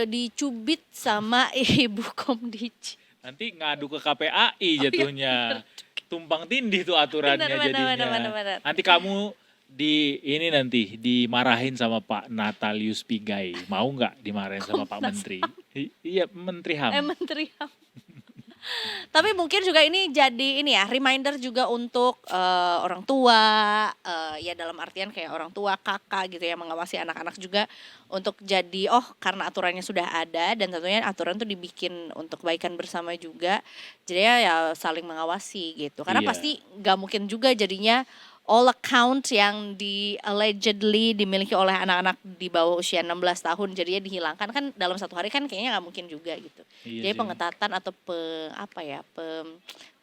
Dicubit sama ibu Komdigi. Nanti ngadu ke KPAI jatuhnya. Tumpang tindih tuh aturannya Benar, jadinya. benar. Nanti kamu nanti dimarahin sama Pak Natalius Pigai. Mau nggak dimarahin sama Pak Menteri? Iya, Menteri HAM. Menteri HAM. Tapi mungkin juga ini jadi reminder juga untuk orang tua, ya dalam artian kayak orang tua, kakak gitu ya, mengawasi anak-anak juga untuk jadi karena aturannya sudah ada dan tentunya aturan tuh dibikin untuk kebaikan bersama juga. Jadi ya saling mengawasi gitu. Karena Iya. pasti nggak mungkin juga jadinya all account yang allegedly dimiliki oleh anak-anak di bawah usia 16 tahun jadinya dihilangkan kan dalam satu hari kan kayaknya nggak mungkin juga gitu. Iya Jadi sih. pengetatan atau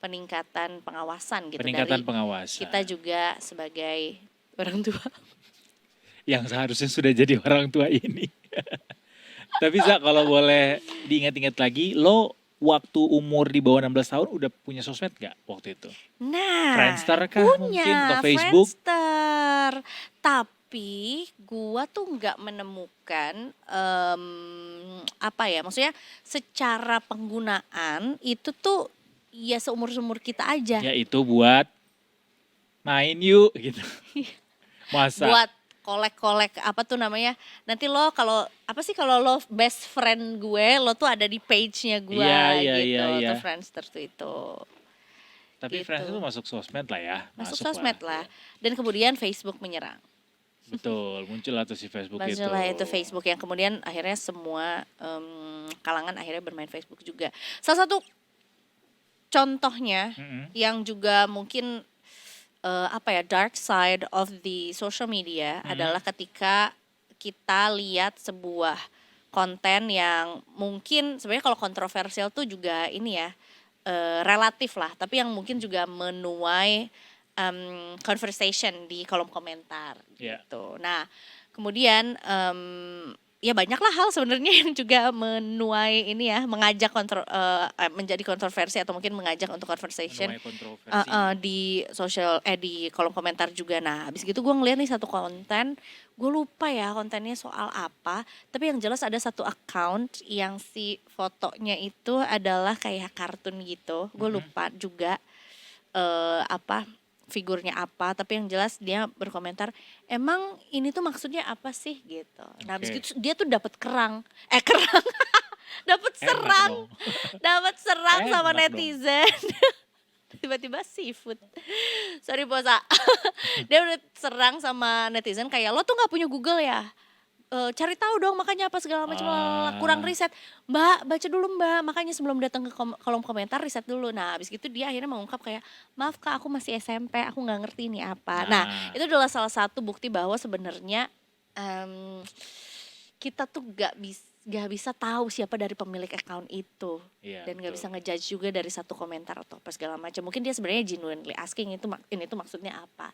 peningkatan pengawasan gitu Peningkatan dari pengawasan. kita juga sebagai orang tua. Yang seharusnya sudah jadi orang tua ini. Tapi Za, kalau boleh diingat-ingat lagi, lo waktu umur di bawah 16 tahun udah punya sosmed gak waktu itu? Nah, Friendster kah mungkin atau Facebook? Friendster. Tapi gua tuh nggak menemukan apa ya, maksudnya secara penggunaan itu tuh ya seumur-umur kita aja. Ya itu buat main yuk gitu. Masa? Buat kolek-kolek apa tuh namanya, nanti lo kalau apa sih kalau lo best friend gue lo tuh ada di page-nya gue Iya, gitu iya. tuh Friendster tuh itu Tapi gitu. Friendster itu masuk sosmed lah ya. masuk sosmed lah. Dan kemudian Facebook menyerang. Betul, muncullah tuh si Facebook itu. Muncullah itu Facebook yang kemudian akhirnya semua kalangan akhirnya bermain Facebook juga. Salah satu contohnya yang juga mungkin dark side of the social media adalah ketika kita lihat sebuah konten yang mungkin sebenarnya kalau kontroversial tuh juga ini ya relatif lah, tapi yang mungkin juga menuai conversation di kolom komentar gitu. Nah, kemudian ya banyaklah hal sebenarnya yang juga menuai ini ya, mengajak menjadi kontroversi atau mungkin mengajak untuk conversation di di kolom komentar juga. Nah, habis gitu gue ngeliat nih satu konten, gue lupa ya kontennya soal apa, tapi yang jelas ada satu account yang si fotonya itu adalah kayak kartun gitu. Gue lupa juga figurnya apa, tapi yang jelas dia berkomentar, emang ini tuh maksudnya apa sih gitu. Nah, habis gitu dia tuh dapat dapat serang sama netizen. Tiba-tiba seafood. Sorry Bosa. Dia udah serang sama netizen kayak lo tuh nggak punya Google ya. Cari tahu dong makanya apa segala macam, kurang riset. Mbak, baca dulu Mbak, makanya sebelum datang ke kolom komentar riset dulu. Nah, habis itu dia akhirnya mengungkap kayak, maaf Kak, aku masih SMP, aku nggak ngerti ini apa. Nah, itu adalah salah satu bukti bahwa sebenarnya kita tuh gak bisa tahu siapa dari pemilik account itu, dan nggak bisa ngejudge juga dari satu komentar atau apa segala macam. Mungkin dia sebenarnya genuinely asking ini tuh maksudnya apa.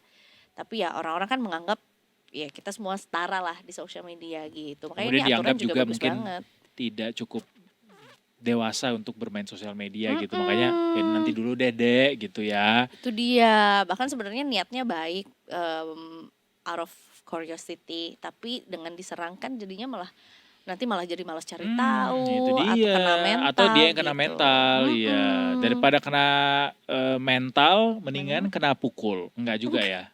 Tapi ya orang-orang kan menganggap ya kita semua setara lah di sosial media gitu. Makanya kemudian ini aturan juga juga bagus mungkin banget. Tidak cukup dewasa untuk bermain sosial media gitu. Makanya ya nanti dulu dede gitu ya. Itu dia. Bahkan sebenarnya niatnya baik, out of curiosity, tapi dengan diserangkan jadinya malah jadi malas cari tahu itu dia. atau kena mental. Atau dia yang kena gitu. mental, ya. Daripada kena mental, mendingan kena pukul. Enggak juga ya.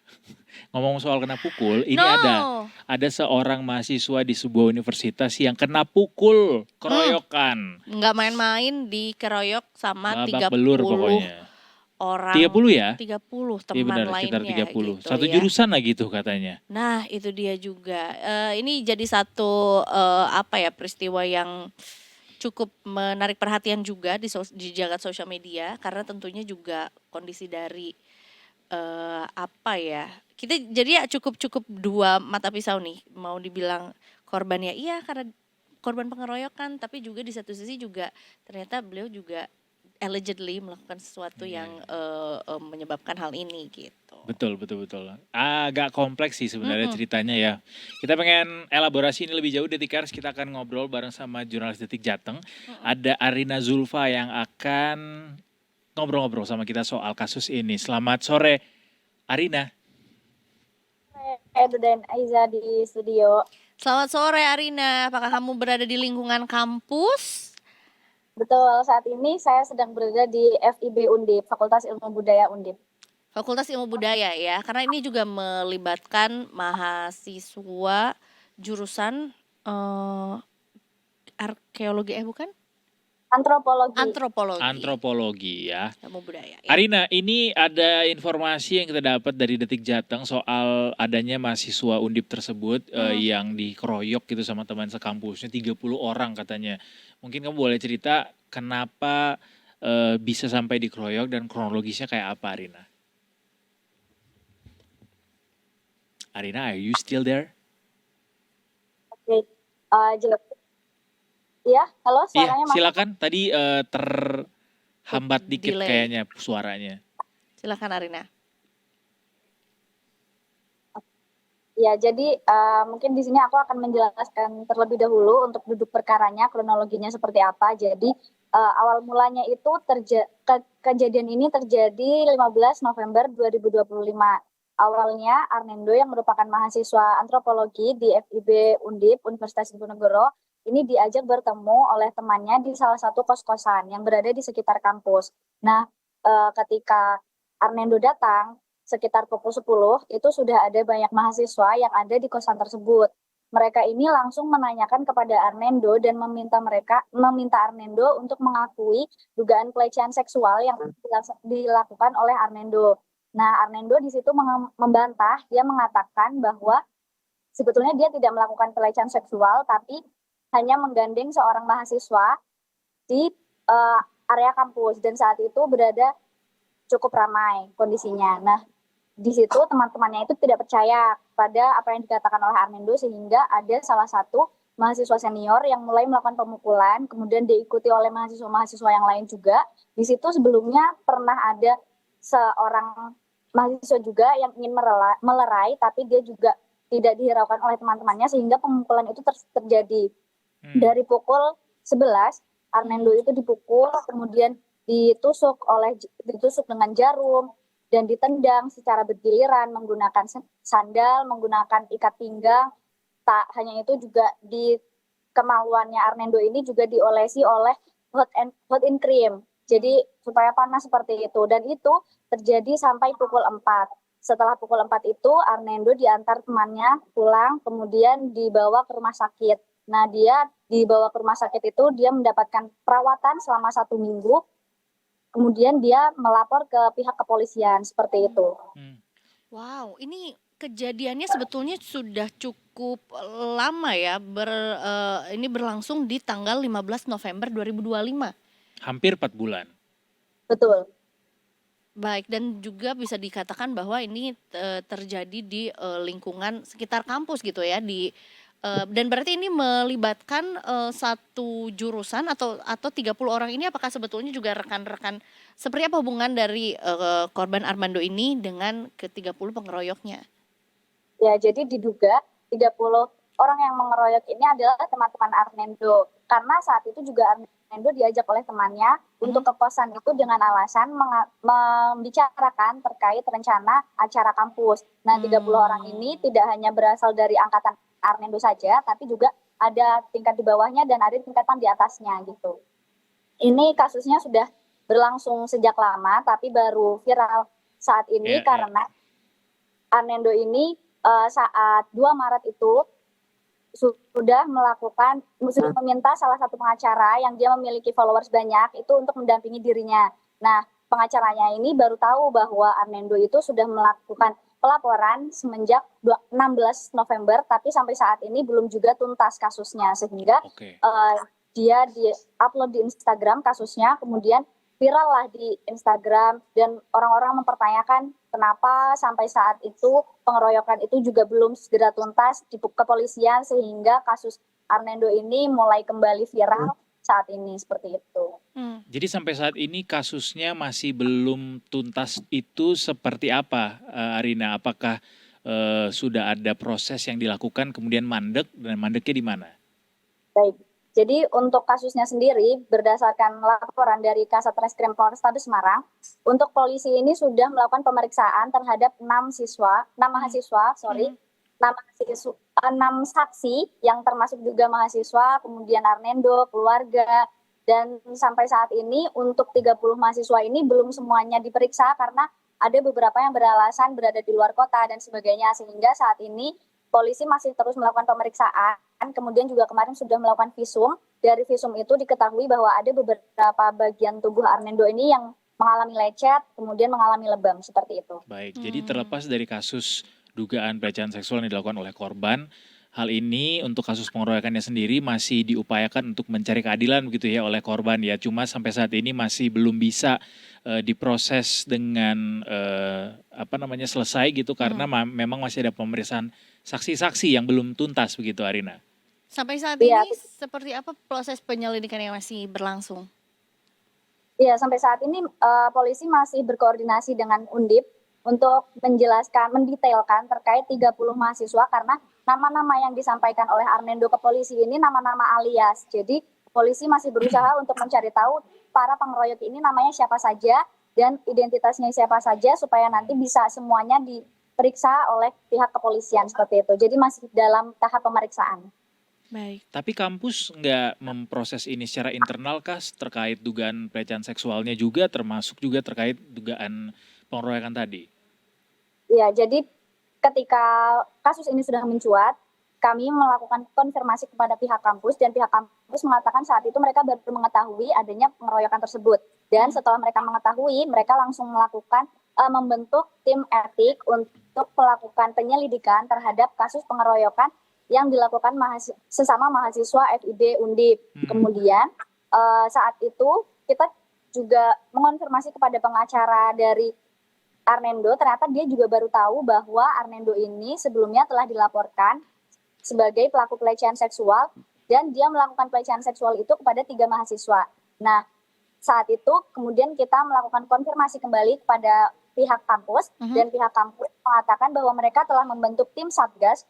Ngomong soal kena pukul, ini ada seorang mahasiswa di sebuah universitas yang kena pukul, keroyokan. Nggak main-main, dikeroyok sama Babak 30 belur pokoknya. orang. 30 ya? 30 teman Iya benar, lainnya sekitar 30. gitu Satu ya. jurusan lah gitu katanya. Nah, itu dia juga. Ini jadi satu peristiwa yang cukup menarik perhatian juga di jagat sosial media, karena tentunya juga kondisi dari kita jadi ya cukup dua mata pisau nih. Mau dibilang korban ya iya karena korban pengeroyokan, tapi juga di satu sisi juga ternyata beliau juga allegedly melakukan sesuatu yang menyebabkan hal ini gitu. Betul. Agak kompleks sih sebenarnya ceritanya ya. Kita pengen elaborasi ini lebih jauh, Detikers. Kita akan ngobrol bareng sama jurnalis Detik Jateng. Ada Arina Zulfa yang akan ngobrol-ngobrol sama kita soal kasus ini. Selamat sore, Arina. Edu dan Aiza di studio. Selamat sore Arina, apakah kamu berada di lingkungan kampus? Betul, saat ini saya sedang berada di FIB Undip, Fakultas Ilmu Budaya Undip. Fakultas Ilmu Budaya ya, karena ini juga melibatkan mahasiswa jurusan arkeologi bukan? Antropologi ya. Ilmu budaya. Ya. Arina, ini ada informasi yang kita dapat dari Detik Jateng soal adanya mahasiswa Undip tersebut yang dikeroyok gitu sama teman sekampusnya, 30 orang katanya. Mungkin kamu boleh cerita kenapa bisa sampai dikeroyok dan kronologisnya kayak apa, Arina? Arina, are you still there? Oke, jelas. Ya, halo, Iya, suaranya masuk. silakan. Tadi terhambat dikit Delay. kayaknya suaranya. Silakan Arina. Ya, jadi mungkin di sini aku akan menjelaskan terlebih dahulu untuk duduk perkaranya, kronologinya seperti apa. Jadi awal mulanya itu kejadian ini terjadi 15 November 2025. Awalnya Arnendo yang merupakan mahasiswa antropologi di FIB Undip Universitas Diponegoro ini diajak bertemu oleh temannya di salah satu kos-kosan yang berada di sekitar kampus. Nah, ketika Arnendo datang sekitar pukul 10 itu sudah ada banyak mahasiswa yang ada di kosan tersebut. Mereka ini langsung menanyakan kepada Arnendo dan meminta Arnendo untuk mengakui dugaan pelecehan seksual yang dilakukan oleh Arnendo. Nah, Arnendo di situ membantah, dia mengatakan bahwa sebetulnya dia tidak melakukan pelecehan seksual tapi hanya menggandeng seorang mahasiswa di area kampus dan saat itu berada cukup ramai kondisinya. Nah, di situ teman-temannya itu tidak percaya pada apa yang dikatakan oleh Arnendo sehingga ada salah satu mahasiswa senior yang mulai melakukan pemukulan, kemudian diikuti oleh mahasiswa-mahasiswa yang lain juga. Di situ sebelumnya pernah ada seorang mahasiswa juga yang ingin melerai, tapi dia juga tidak dihiraukan oleh teman-temannya sehingga pemukulan itu terjadi. Dari pukul 11, Arnendo itu dipukul, kemudian ditusuk dengan jarum, dan ditendang secara bergiliran menggunakan sandal, menggunakan ikat pinggang. Tak hanya itu juga di kemaluannya Arnendo ini juga diolesi oleh hot and cream. Jadi supaya panas seperti itu. Dan itu terjadi sampai pukul 4. Setelah pukul 4 itu Arnendo diantar temannya pulang, kemudian dibawa ke rumah sakit. Nah, dia dibawa ke rumah sakit itu dia mendapatkan perawatan selama 1 minggu. Kemudian dia melapor ke pihak kepolisian seperti itu. Wow, ini kejadiannya sebetulnya sudah cukup lama ya. Ini berlangsung di tanggal 15 November 2025. Hampir 4 bulan. Betul. Baik, dan juga bisa dikatakan bahwa ini terjadi di lingkungan sekitar kampus gitu ya, dan berarti ini melibatkan satu jurusan atau 30 orang ini, apakah sebetulnya juga rekan-rekan, seperti apa hubungan dari korban Armando ini dengan ke-30 pengeroyoknya? Ya, jadi diduga 30 orang yang mengeroyok ini adalah teman-teman Arnendo. Karena saat itu juga Arnendo diajak oleh temannya untuk ke kosan itu dengan alasan membicarakan terkait rencana acara kampus. Nah, 30 orang ini tidak hanya berasal dari angkatan Arnendo saja, tapi juga ada tingkat di bawahnya dan ada tingkatan di atasnya gitu. Ini kasusnya sudah berlangsung sejak lama, tapi baru viral saat ini karena Arnendo ini saat 2 Maret itu sudah meminta salah satu pengacara yang dia memiliki followers banyak itu untuk mendampingi dirinya. Nah, pengacaranya ini baru tahu bahwa Arnendo itu sudah melakukan pelaporan semenjak 16 November, tapi sampai saat ini belum juga tuntas kasusnya, sehingga dia di-upload di Instagram kasusnya, kemudian viral lah di Instagram, dan orang-orang mempertanyakan kenapa sampai saat itu pengeroyokan itu juga belum segera tuntas di kepolisian, sehingga kasus Arnendo ini mulai kembali viral saat ini seperti itu. Jadi sampai saat ini kasusnya masih belum tuntas itu seperti apa, Arina? Apakah sudah ada proses yang dilakukan kemudian mandek, dan mandeknya di mana? Baik, jadi untuk kasusnya sendiri berdasarkan laporan dari Kasat Reskrim Polrestabes Semarang, untuk polisi ini sudah melakukan pemeriksaan terhadap 6 saksi yang termasuk juga mahasiswa, kemudian Arnendo, keluarga. Dan sampai saat ini untuk 30 mahasiswa ini belum semuanya diperiksa karena ada beberapa yang beralasan berada di luar kota dan sebagainya, sehingga saat ini polisi masih terus melakukan pemeriksaan. Kemudian juga kemarin sudah melakukan visum. Dari visum itu diketahui bahwa ada beberapa bagian tubuh Arnendo ini yang mengalami lecet, kemudian mengalami lebam seperti itu. Baik, jadi terlepas dari kasus dugaan pelecehan seksual yang dilakukan oleh korban, hal ini untuk kasus pengeroyokannya sendiri masih diupayakan untuk mencari keadilan begitu ya oleh korban ya. Cuma sampai saat ini masih belum bisa diproses dengan selesai gitu karena memang masih ada pemeriksaan saksi-saksi yang belum tuntas begitu, Arina. Sampai saat Iya. ini seperti apa proses penyelidikan yang masih berlangsung? Ya, sampai saat ini polisi masih berkoordinasi dengan Undip untuk menjelaskan, mendetailkan terkait 30 mahasiswa karena nama-nama yang disampaikan oleh Arnendo ke polisi ini nama-nama alias. Jadi polisi masih berusaha untuk mencari tahu para pengeroyok ini namanya siapa saja dan identitasnya siapa saja supaya nanti bisa semuanya diperiksa oleh pihak kepolisian seperti itu. Jadi masih dalam tahap pemeriksaan. Baik. Tapi kampus nggak memproses ini secara internal kah terkait dugaan pelecehan seksualnya juga termasuk juga terkait dugaan pengeroyokan tadi? Ya, jadi ketika kasus ini sudah mencuat, kami melakukan konfirmasi kepada pihak kampus dan pihak kampus mengatakan saat itu mereka baru mengetahui adanya pengeroyokan tersebut. Dan setelah mereka mengetahui, mereka langsung melakukan membentuk tim etik untuk melakukan penyelidikan terhadap kasus pengeroyokan yang dilakukan sesama mahasiswa FIB Undip. Kemudian saat itu kita juga mengonfirmasi kepada pengacara dari Arnendo, ternyata dia juga baru tahu bahwa Arnendo ini sebelumnya telah dilaporkan sebagai pelaku pelecehan seksual dan dia melakukan pelecehan seksual itu kepada 3 mahasiswa. Nah, saat itu kemudian kita melakukan konfirmasi kembali kepada pihak kampus dan pihak kampus mengatakan bahwa mereka telah membentuk tim Satgas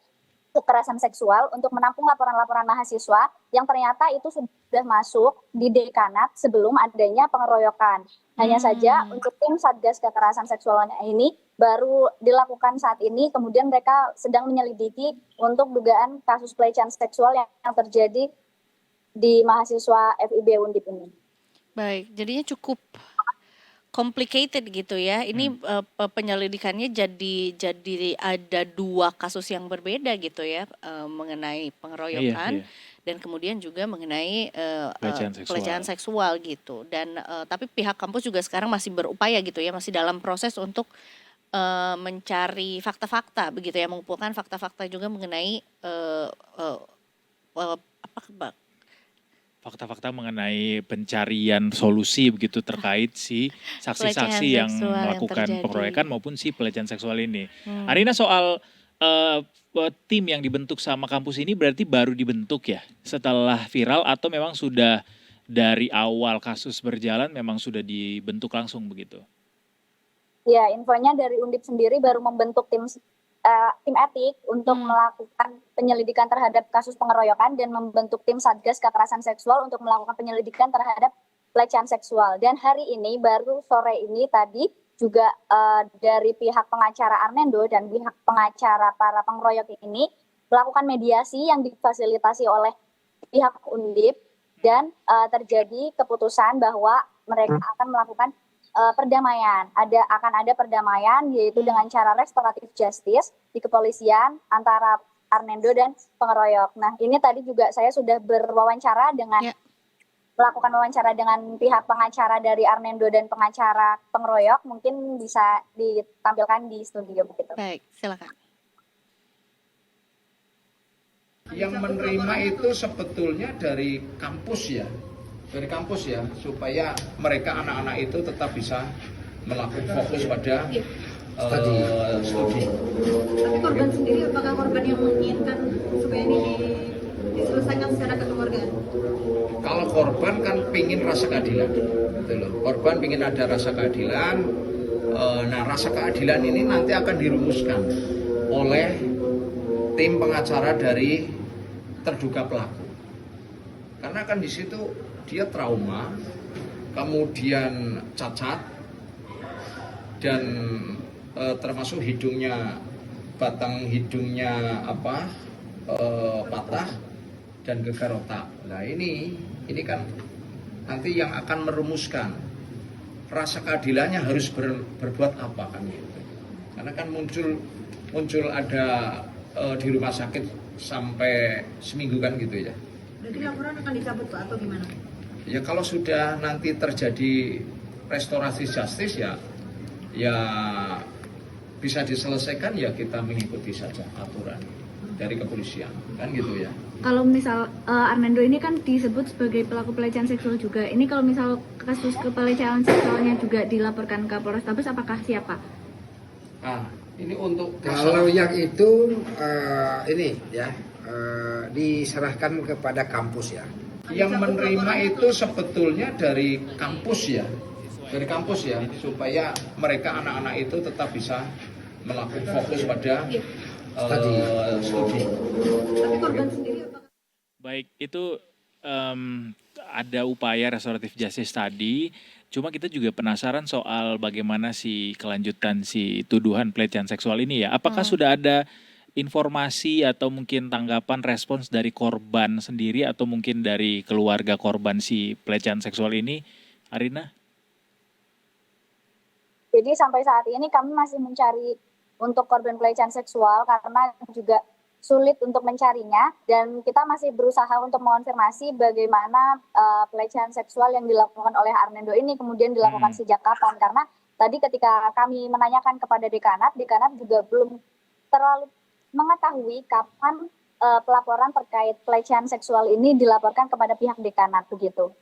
kekerasan seksual untuk menampung laporan-laporan mahasiswa yang ternyata itu sudah masuk di dekanat sebelum adanya pengeroyokan. Hanya saja untuk tim Satgas kekerasan seksualnya ini baru dilakukan saat ini, kemudian mereka sedang menyelidiki untuk dugaan kasus pelecehan seksual yang terjadi di mahasiswa FIB Undip ini. Baik, jadinya cukup complicated gitu ya. Ini penyelidikannya jadi ada 2 kasus yang berbeda gitu ya, mengenai pengeroyokan dan kemudian juga mengenai pelecehan seksual gitu. Dan tapi pihak kampus juga sekarang masih berupaya gitu ya, masih dalam proses untuk mencari fakta-fakta begitu ya, mengumpulkan fakta-fakta juga mengenai fakta-fakta mengenai pencarian solusi begitu terkait si saksi-saksi yang melakukan pengeroyokan maupun si pelecehan seksual ini. Arina, soal tim yang dibentuk sama kampus ini berarti baru dibentuk ya setelah viral atau memang sudah dari awal kasus berjalan memang sudah dibentuk langsung begitu? Ya, infonya dari Undip sendiri baru membentuk tim etik untuk melakukan penyelidikan terhadap kasus pengeroyokan dan membentuk tim Satgas kekerasan seksual untuk melakukan penyelidikan terhadap pelecehan seksual. Dan hari ini baru sore ini tadi juga dari pihak pengacara Arnendo dan pihak pengacara para pengeroyok ini melakukan mediasi yang difasilitasi oleh pihak Undip dan terjadi keputusan bahwa mereka akan melakukan perdamaian. Akan ada perdamaian yaitu dengan cara restoratif justice di kepolisian antara Arnendo dan pengeroyok. Nah, ini tadi juga saya sudah berwawancara dengan melakukan wawancara dengan pihak pengacara dari Arnendo dan pengacara pengeroyok. Mungkin bisa ditampilkan di studio begitu. Baik, silakan. Yang menerima itu sebetulnya dari kampus ya, supaya mereka anak-anak itu tetap bisa melakukan fokus pada studi. Tapi korban sendiri apakah korban yang menginginkan supaya ini diselesaikan secara kekeluargaan? Kalau korban kan pingin rasa keadilan, gitu loh. Korban pingin ada rasa keadilan. Nah, rasa keadilan ini nanti akan dirumuskan oleh tim pengacara dari terduga pelaku. Karena kan di situ dia trauma, kemudian cacat, dan termasuk batang hidungnya patah dan gegar otak. Nah ini kan nanti yang akan merumuskan rasa keadilannya harus berbuat apa kan gitu. Karena kan muncul ada di rumah sakit sampai seminggu kan gitu ya. Berarti laporan akan dicabut Pak atau gimana? Ya kalau sudah nanti terjadi restorasi justice ya bisa diselesaikan ya kita mengikuti saja aturan. dari kepolisian, kan gitu ya. Kalau misal Arnendo ini kan disebut sebagai pelaku pelecehan seksual juga. Ini kalau misal kasus pelecehan seksualnya juga dilaporkan ke Polrestabes, apakah siapa? Nah, ini untuk Kalau yang itu ini ya diserahkan kepada kampus ya. yang menerima itu sebetulnya dari kampus ya, supaya mereka anak-anak itu tetap bisa melakukan fokus pada studi. Tapi korban sendiri apakah Baik, itu ada upaya restoratif justice tadi. Cuma kita juga penasaran soal bagaimana si kelanjutan si tuduhan pelecehan seksual ini ya. Apakah sudah ada informasi atau mungkin tanggapan respons dari korban sendiri atau mungkin dari keluarga korban si pelecehan seksual ini, Arina? Jadi sampai saat ini kami masih mencari untuk korban pelecehan seksual karena juga sulit untuk mencarinya, dan kita masih berusaha untuk mengonfirmasi bagaimana pelecehan seksual yang dilakukan oleh Arnendo ini kemudian dilakukan sejak kapan, karena tadi ketika kami menanyakan kepada dekanat juga belum terlalu mengetahui kapan pelaporan terkait pelecehan seksual ini dilaporkan kepada pihak dekanat begitu.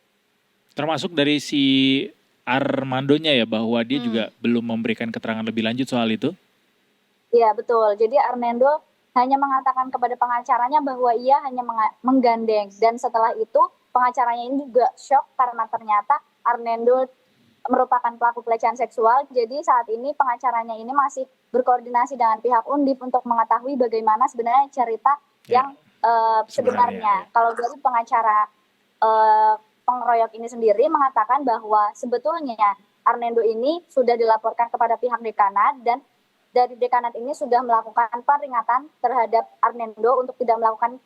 Termasuk dari si Armandonya ya, bahwa dia juga belum memberikan keterangan lebih lanjut soal itu? Iya betul, jadi Arnendo hanya mengatakan kepada pengacaranya bahwa ia hanya menggandeng, dan setelah itu pengacaranya ini juga shock karena ternyata Arnendo merupakan pelaku pelecehan seksual. Jadi saat ini pengacaranya ini masih berkoordinasi dengan pihak Undip untuk mengetahui bagaimana sebenarnya cerita yang sebenarnya. Kalau dari pengacara pengeroyok ini sendiri mengatakan bahwa sebetulnya Arnendo ini sudah dilaporkan kepada pihak dekanat, dan dari dekanat ini sudah melakukan peringatan terhadap Arnendo untuk tidak melakukan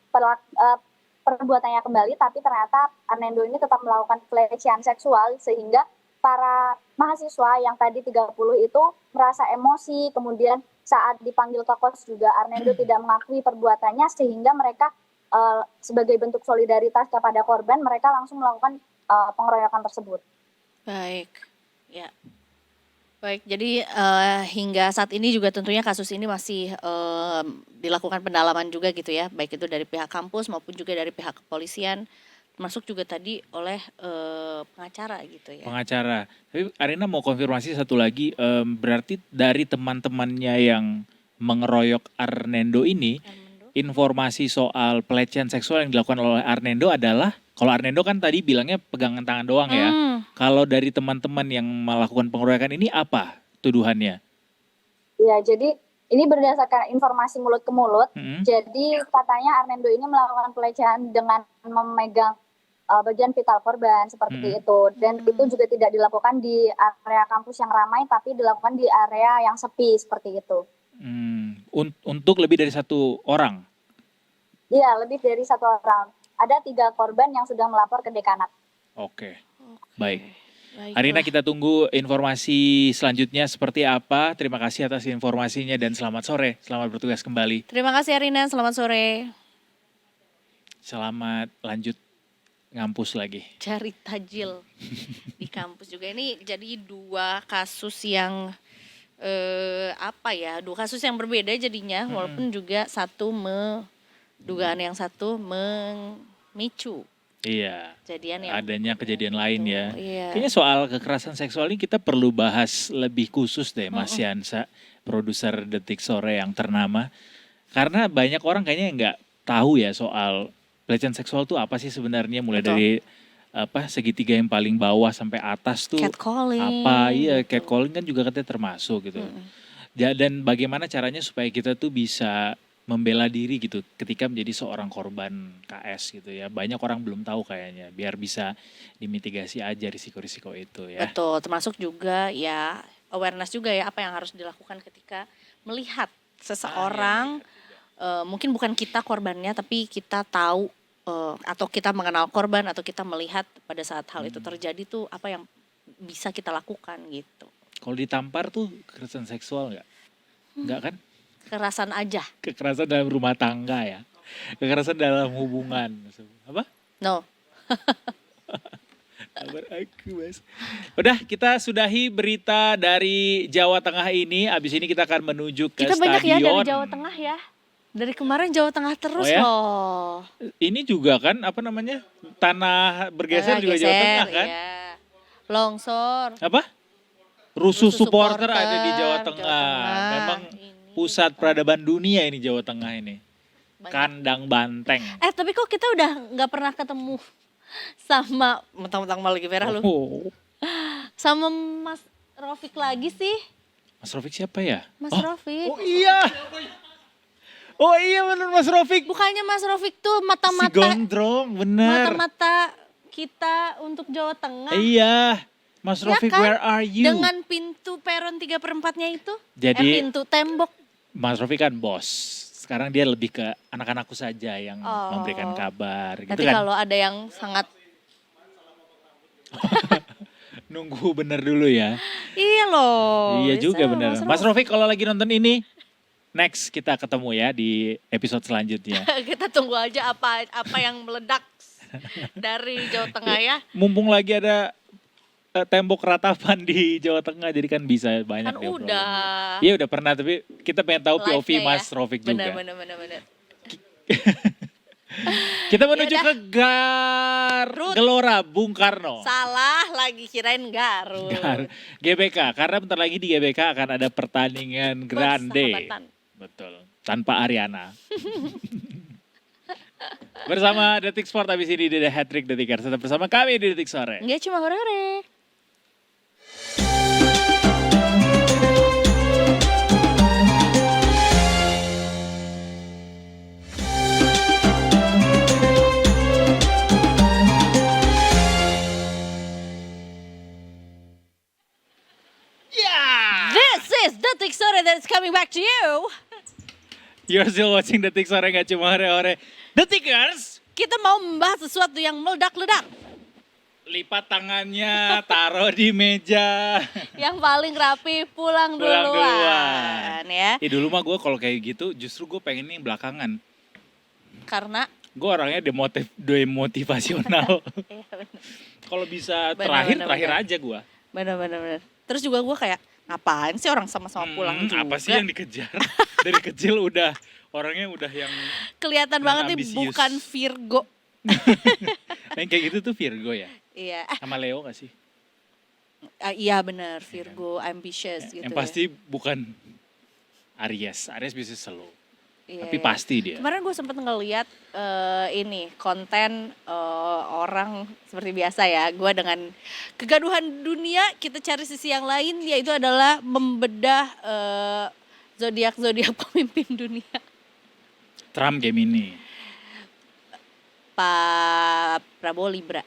perbuatannya kembali, tapi ternyata Arnendo ini tetap melakukan pelecehan seksual sehingga para mahasiswa yang tadi 30 itu merasa emosi, kemudian saat dipanggil ke kos juga Arnendo tidak mengakui perbuatannya, sehingga mereka sebagai bentuk solidaritas kepada korban mereka langsung melakukan pengeroyokan tersebut. Baik, ya. Baik, jadi hingga saat ini juga tentunya kasus ini masih dilakukan pendalaman juga gitu ya, baik itu dari pihak kampus maupun juga dari pihak kepolisian, termasuk juga tadi oleh pengacara gitu ya. Pengacara. Tapi Arina mau konfirmasi satu lagi, berarti dari teman-temannya yang mengeroyok Arnendo ini, informasi soal pelecehan seksual yang dilakukan oleh Arnendo adalah, kalau Arnendo kan tadi bilangnya pegangan tangan doang ya. Kalau dari teman-teman yang melakukan pengeroyokan ini apa tuduhannya? Ya, jadi ini berdasarkan informasi mulut ke mulut. Jadi katanya Arnendo ini melakukan pelecehan dengan memegang bagian vital korban seperti itu. Dan itu juga tidak dilakukan di area kampus yang ramai, tapi dilakukan di area yang sepi seperti itu. Untuk lebih dari satu orang? Iya, lebih dari satu orang. Ada 3 korban yang sudah melapor ke dekanat. Oke. Baik. Arina, kita tunggu informasi selanjutnya seperti apa. Terima kasih atas informasinya dan selamat sore. Selamat bertugas kembali. Terima kasih Arina, selamat sore. Selamat lanjut ngampus lagi. Cari tajil di kampus juga. Ini jadi 2 kasus yang dua kasus yang berbeda jadinya, walaupun juga dugaan yang satu memicu. Iya. Kejadian yang adanya kejadian lain ya. Iya. Kayaknya soal kekerasan seksual ini kita perlu bahas lebih khusus deh, Mas Yansa, produser Detik Sore yang ternama. Karena banyak orang kayaknya nggak tahu ya soal pelecehan seksual itu apa sih sebenarnya, mulai dari segitiga yang paling bawah sampai atas tuh catcalling. Catcalling kan juga katanya termasuk gitu. Dan bagaimana caranya supaya kita tuh bisa membela diri gitu ketika menjadi seorang korban KS gitu ya. Banyak orang belum tahu kayaknya, biar bisa dimitigasi aja risiko-risiko itu ya. Betul, termasuk juga ya awareness juga ya apa yang harus dilakukan ketika melihat seseorang, mungkin bukan kita korbannya tapi kita tahu atau kita mengenal korban atau kita melihat pada saat hal itu terjadi tuh apa yang bisa kita lakukan gitu. Kalau ditampar tuh kekerasan seksual nggak? Nggak kan? Kekerasan aja. Kekerasan dalam rumah tangga ya. Kekerasan dalam hubungan. Apa? No. Kabar aku, Mas. Udah, kita sudahi berita dari Jawa Tengah ini. Abis ini kita akan menuju ke Kita stadion. banyak ya dari Jawa Tengah ya. Dari kemarin Jawa Tengah terus Oh ya? loh. Ini juga kan apa namanya? Tanah bergeser Tanah juga Jawa geser, Tengah kan? Iya. Longsor. Apa? Rusuh Rusuh supporter ada di supporter, Jawa Jawa Tengah. Tengah. Memang Ini. pusat peradaban dunia ini Jawa Tengah ini. Banyak. Kandang banteng. Tapi kok kita udah nggak pernah ketemu sama mentang-mentang malah lagi merah lu. Oh. Sama Mas Rofik lagi sih. Mas Rofik siapa ya? Mas Oh, Rofik. oh iya. Oh iya bener Mas Rofik. Bukannya Mas Rofik tuh Si mata-mata Gondrong, bener. mata-mata kita untuk Jawa Tengah. Iya. Mas Ya Rofik, kan? where are you? Dengan pintu peron 3/4-nya itu. Jadi- pintu tembok. Mas Rofik kan bos. Sekarang dia lebih ke anak-anakku saja yang Oh. memberikan kabar gitu Nanti kan. kalau ada yang sangat Nunggu bener dulu ya. iya loh. Iya bisa juga bener. Mas Rofik kalau lagi nonton ini, next kita ketemu ya di episode selanjutnya. Kita tunggu aja apa yang meledak dari Jawa Tengah ya. Mumpung lagi ada tembok ratapan di Jawa Tengah, jadi kan bisa banyak Kan deh obrolan. udah. Iya udah pernah, tapi kita pengen tahu POV Live-nya ya. Mas Rofik juga. Bener. Kita menuju Yaudah. ke Gelora Bung Karno. Salah lagi kirain Garut. GBK, karena bentar lagi di GBK akan ada pertandingan grande. Persahabatan. Betul, tanpa Ariana. Bersama Detik Sport habis ini di The Hat Trick Detikers. Tetap bersama kami di Detik Sore. Nggak cuma hore-hore. This is Detik Sore that's coming back to you. You're still watching Detik Sore, gak cuma hore-hore. Detikers, Kita mau membahas sesuatu yang meledak-ledak. lipat tangannya, taruh di meja. Yang paling rapi pulang Pulang duluan. duluan. Ya. Dulu mah gue kalau kayak gitu, justru gue pengen yang belakangan. Karena Gue orangnya demotivasional. iya, bener. Kalau bisa Benar, terakhir benar. aja gue. Bener. Terus juga gue kayak ngapain sih orang sama-sama pulang juga. Apa sih yang dikejar? Dari kecil udah orangnya udah yang Kelihatan banget nih ambisius. bukan Virgo. yang kayak gitu tuh Virgo ya. Iya. Sama Leo gak sih? Iya bener Virgo ambitious gitu. Yang pasti bukan Aries. Aries bisa slow. Iya, Tapi iya. pasti dia. Kemarin gue sempet ngeliat ini konten orang seperti biasa ya. Gue dengan kegaduhan dunia kita cari sisi yang lain, yaitu adalah membedah zodiak-zodiak pemimpin dunia. Trump Gemini. Pak Prabowo Libra,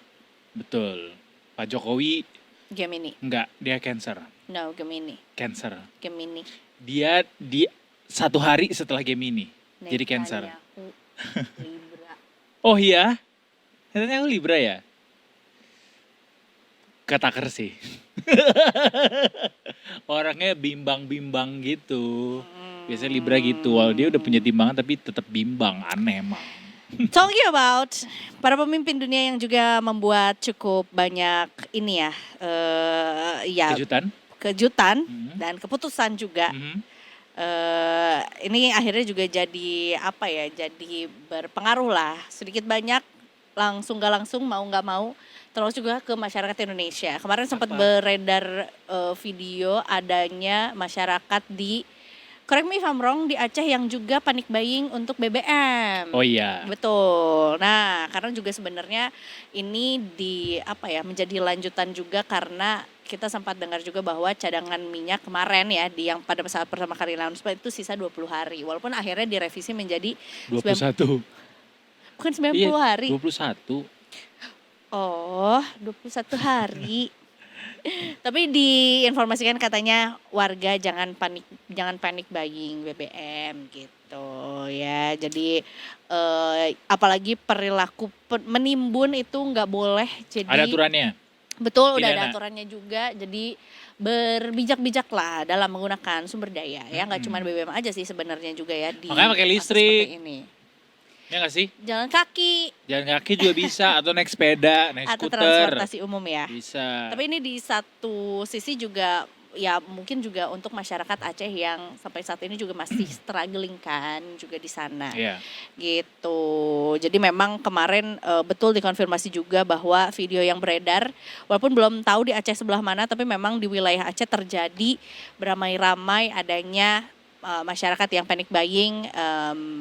Betul. Pak Jokowi Gemini. enggak, dia Cancer. No, Gemini. Cancer. Gemini. Dia di satu hari setelah Gemini. Jadi Cancer. Netanyahu, Libra. Oh iya? Katanya aku Libra ya? Ketaker sih. Orangnya bimbang-bimbang gitu. Biasanya Libra gitu. Walau dia udah punya timbangan tapi tetap bimbang. Aneh emang. Talking about para pemimpin dunia yang juga membuat cukup banyak ini ya, ya Kejutan? dan keputusan juga. Mhm. Ini akhirnya juga jadi apa ya? Jadi berpengaruh lah sedikit banyak, langsung gak langsung mau nggak mau. Terus juga ke masyarakat Indonesia. Kemarin sempat beredar video adanya masyarakat di, correct me if I'm wrong, di Aceh yang juga panik buying untuk BBM. Oh iya. Betul. Nah, karena juga sebenarnya ini menjadi lanjutan juga karena kita sempat dengar juga bahwa cadangan minyak kemarin ya yang pada saat pertama kali announcement itu sisa 20 hari. Walaupun akhirnya direvisi menjadi 21. bukan 90 Iya, hari. 21. Oh, 21 hari. Tapi diinformasikan katanya warga jangan panik buying BBM gitu ya. Jadi apalagi perilaku menimbun itu nggak boleh. Jadi Ada aturannya? betul, udah Pidana. ada aturannya juga. Jadi berbijak-bijak lah dalam menggunakan sumber daya ya. Nggak cuma BBM aja sih sebenarnya juga ya di Makanya pakai masa listrik. seperti ini. Ya nggak sih? Jalan kaki Jalan kaki juga bisa atau naik sepeda, naik atau skuter. transportasi umum ya. Bisa. Tapi ini di satu sisi juga ya mungkin juga untuk masyarakat Aceh yang sampai saat ini juga masih struggling kan juga di sana. Iya. Gitu. Jadi memang kemarin betul dikonfirmasi juga bahwa video yang beredar walaupun belum tahu di Aceh sebelah mana tapi memang di wilayah Aceh terjadi beramai-ramai adanya masyarakat yang panic buying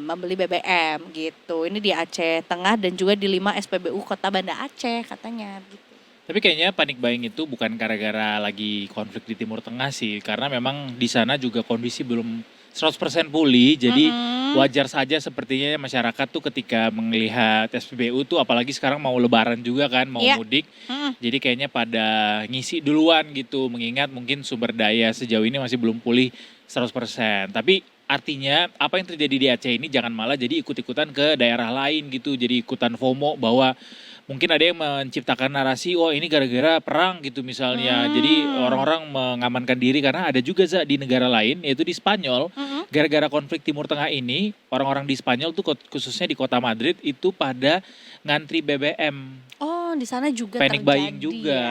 membeli BBM gitu. Ini di Aceh Tengah dan juga di 5 SPBU Kota Banda Aceh katanya gitu. Tapi kayaknya panik buying itu bukan gara-gara lagi konflik di Timur Tengah sih, karena memang di sana juga kondisi belum 100% pulih, jadi wajar saja sepertinya masyarakat tuh ketika melihat SPBU tuh apalagi sekarang mau lebaran juga kan, mau Iya. mudik, jadi kayaknya pada ngisi duluan gitu, mengingat mungkin sumber daya sejauh ini masih belum pulih 100%. Tapi artinya apa yang terjadi di Aceh ini jangan malah jadi ikut-ikutan ke daerah lain gitu, jadi ikutan FOMO bahwa mungkin ada yang menciptakan narasi, oh ini gara-gara perang gitu misalnya. Jadi orang-orang mengamankan diri karena ada juga di negara lain, yaitu di Spanyol. Gara-gara konflik Timur Tengah ini, orang-orang di Spanyol tuh khususnya di kota Madrid itu pada ngantri BBM. Oh, di sana juga Panic terjadi. buying juga.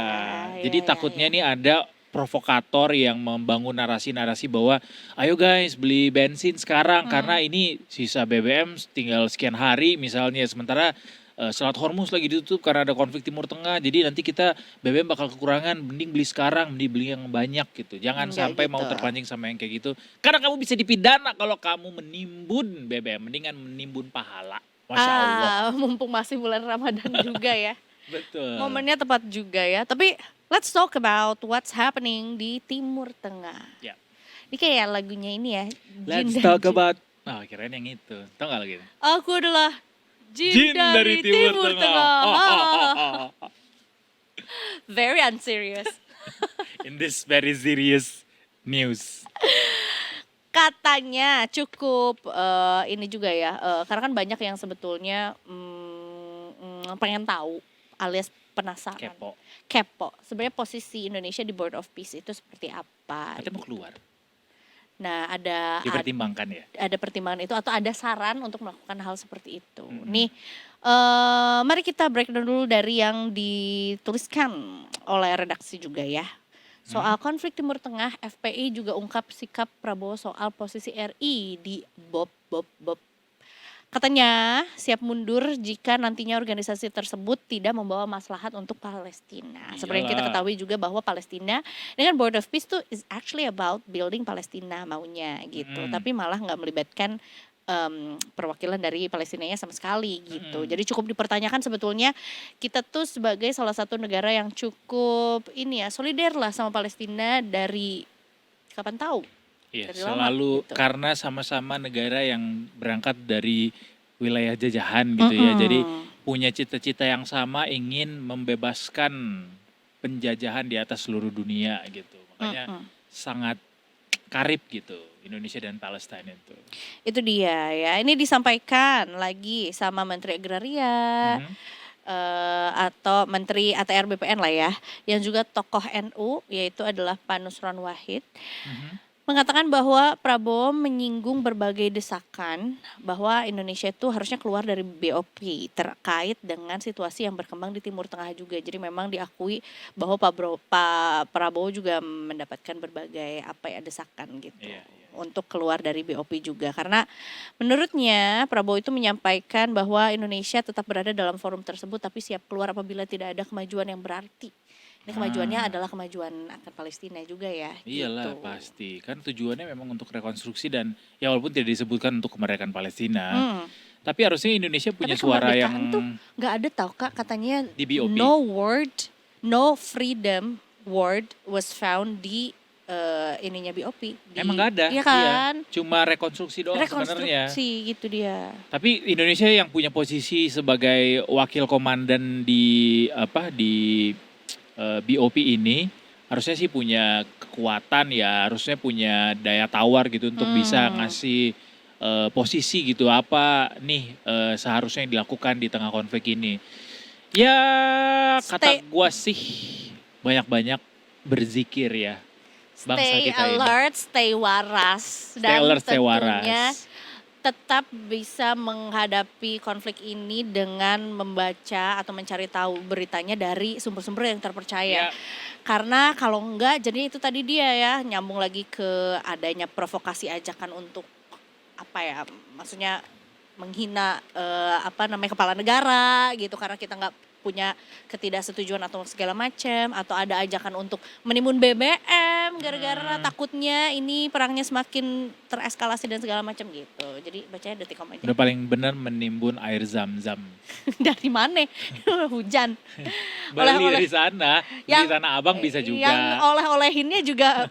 Ya. Jadi takutnya nih ada provokator yang membangun narasi-narasi bahwa ayo guys beli bensin sekarang karena ini sisa BBM tinggal sekian hari misalnya. Sementara Selat Hormuz lagi ditutup karena ada konflik Timur Tengah. Jadi nanti kita BBM bakal kekurangan, mending beli sekarang, mending beli yang banyak gitu. Jangan Enggak sampai gitu. mau terpancing sama yang kayak gitu. Karena kamu bisa dipidana kalau kamu menimbun BBM, mendingan menimbun pahala. Masya Allah. Mumpung masih bulan Ramadan juga ya. Betul. Momennya tepat juga ya. Tapi let's talk about what's happening di Timur Tengah. Ya. Ini kayak lagunya ini ya. Let's Jin dan talk Jin. about, kirain yang itu. Tau gak lagi? Aku adalah Jin dari Timur Tengah. Very unserious. In this very serious news. Katanya cukup ini juga ya. Karena kan banyak yang sebetulnya pengen tahu alias penasaran. Kepo. Sebenarnya posisi Indonesia di Board of Peace itu seperti apa? Katanya mau keluar. Nah, ada Dipertimbangkan ya. ada pertimbangan itu atau ada saran untuk melakukan hal seperti itu. Nih, mari kita breakdown dulu dari yang dituliskan oleh redaksi juga ya. Soal konflik Timur Tengah, FPI juga ungkap sikap Prabowo soal posisi RI di BOP. Katanya siap mundur jika nantinya organisasi tersebut tidak membawa maslahat untuk Palestina. Seperti yang kita Iyalah. ketahui juga bahwa Palestina, ini kan Board of Peace tuh is actually about building Palestina maunya gitu. Tapi malah nggak melibatkan perwakilan dari Palestinanya sama sekali gitu. Jadi cukup dipertanyakan sebetulnya kita tuh sebagai salah satu negara yang cukup ini ya solider lah sama Palestina dari kapan tahu. Iya, Dari lama, selalu gitu. karena sama-sama negara yang berangkat dari wilayah jajahan gitu ya. Jadi punya cita-cita yang sama, ingin membebaskan penjajahan di atas seluruh dunia gitu. Makanya sangat karib gitu Indonesia dan Palestina itu. Itu dia ya. Ini disampaikan lagi sama Menteri Agraria atau Menteri ATR BPN lah ya, yang juga tokoh NU yaitu adalah Pak Nusron Wahid. Mengatakan bahwa Prabowo menyinggung berbagai desakan bahwa Indonesia itu harusnya keluar dari BOP terkait dengan situasi yang berkembang di Timur Tengah juga. Jadi memang diakui bahwa Pak Prabowo juga mendapatkan berbagai desakan gitu. Iya. Untuk keluar dari BOP juga. Karena menurutnya Prabowo itu menyampaikan bahwa Indonesia tetap berada dalam forum tersebut tapi siap keluar apabila tidak ada kemajuan yang berarti. Ini kemajuannya adalah kemajuan akan Palestina juga ya. Iyalah gitu. pasti. Kan tujuannya memang untuk rekonstruksi dan ya walaupun tidak disebutkan untuk kemerdekaan Palestina. Tapi harusnya Indonesia punya Tapi suara yang kemerdekaan tuh nggak ada tau Kak, katanya di BOP. no freedom word was found di ininya BOP. Emang nggak ada. Iya kan? Cuma rekonstruksi doang sebenarnya. Rekonstruksi gitu dia. Tapi Indonesia yang punya posisi sebagai wakil komandan di BOP ini harusnya sih punya kekuatan ya, harusnya punya daya tawar gitu untuk bisa ngasih posisi gitu apa nih seharusnya yang dilakukan di tengah konflik ini. Ya kata gua sih banyak-banyak berzikir ya. Bangsa Stay kita ini. alert, stay waras. Stay alert, stay tentunya waras. tetap bisa menghadapi konflik ini dengan membaca atau mencari tahu beritanya dari sumber-sumber yang terpercaya. Ya. Karena kalau enggak, jadi itu tadi dia ya, nyambung lagi ke adanya provokasi ajakan untuk apa ya, maksudnya menghina kepala negara gitu karena kita nggak punya ketidaksetujuan atau segala macam, atau ada ajakan untuk menimbun BBM gara-gara takutnya ini perangnya semakin tereskalasi dan segala macam gitu. Jadi bacanya Detikcom aja. Udah paling benar menimbun air zam-zam. Dari mana? Hujan. Beli dari sana, di Yang- Tanah Abang bisa juga. Yang oleh-olehinnya juga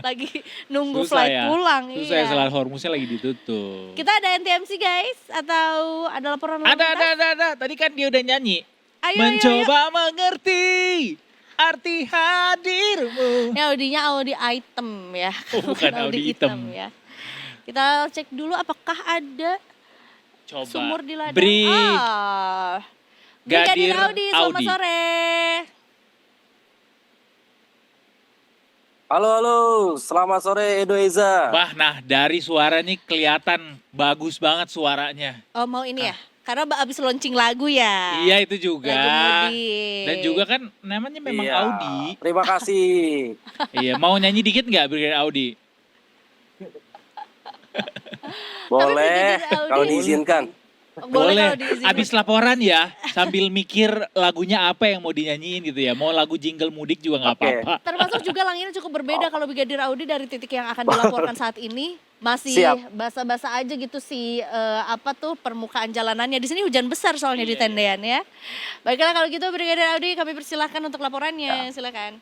lagi nunggu Susah flight ya. pulang. Susah ya, Selat Hormuznya lagi ditutup. Kita ada NTMC guys, atau ada laporan lalu lintas? Ada. Tadi kan dia udah nyanyi. Ayo, Mencoba mengerti arti hadirmu. Ini Audinya Audi item ya. Oh, bukan Audi hitam. ya. Kita cek dulu apakah ada Coba. sumur di ladang. Brigadir Brigadir Audi, selamat Audi. sore. Halo, selamat sore Edo Eza. Bah, nah dari suara nih kelihatan bagus banget suaranya. Oh mau ini ya? Karena abis launching lagu ya. Iya itu juga. Lagu mudik. Dan juga kan namanya memang Iya, Audi. Terima kasih. Iya, mau nyanyi dikit nggak Brigadir Audi? Boleh, Brigadir Audi- kalau diizinkan. Boleh kalau diizinin. Abis laporan ya, sambil mikir lagunya apa yang mau dinyanyiin gitu ya. Mau lagu jingle mudik juga nggak Oke. apa-apa. Termasuk juga langitnya cukup berbeda kalau Brigadir Audi dari titik yang akan dilaporkan saat ini. Masih Siap. basah-basah aja gitu sih permukaan jalanannya. Di sini hujan besar soalnya di tendean ya. Baiklah kalau gitu Brigadir Audi kami persilahkan untuk laporannya. Silakan.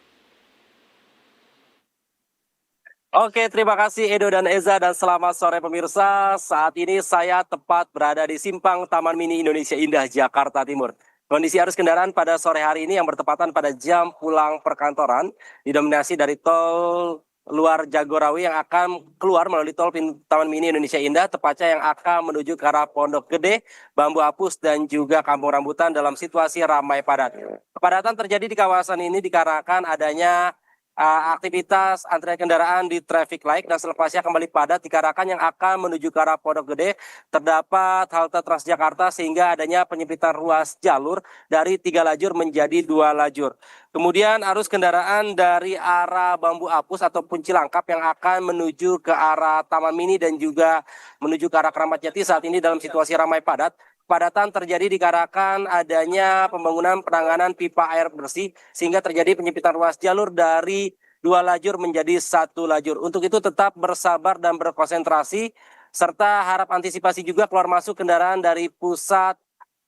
Oke, terima kasih Edo dan Eza dan selamat sore pemirsa. Saat ini saya tepat berada di Simpang Taman Mini Indonesia Indah, Jakarta Timur. Kondisi arus kendaraan pada sore hari ini yang bertepatan pada jam pulang perkantoran didominasi dari tol luar Jagorawi yang akan keluar melalui tol Taman Mini Indonesia Indah, tepatnya yang akan menuju ke arah Pondok Gede, Bambu Apus, dan juga Kampung Rambutan dalam situasi ramai padat. Kepadatan terjadi di kawasan ini dikarenakan adanya aktivitas antrian kendaraan di traffic light dan selepasnya kembali padat dikarenakan yang akan menuju ke arah Pondok Gede terdapat halte Transjakarta sehingga adanya penyempitan ruas jalur dari 3 lajur menjadi 2 lajur. Kemudian arus kendaraan dari arah Bambu Apus ataupun Cilangkap yang akan menuju ke arah Taman Mini dan juga menuju ke arah Keramat Jati saat ini dalam situasi ramai padat. Kepadatan terjadi dikarenakan adanya pembangunan penanganan pipa air bersih sehingga terjadi penyempitan ruas jalur dari 2 lajur menjadi 1 lajur. Untuk itu tetap bersabar dan berkonsentrasi serta harap antisipasi juga keluar masuk kendaraan dari pusat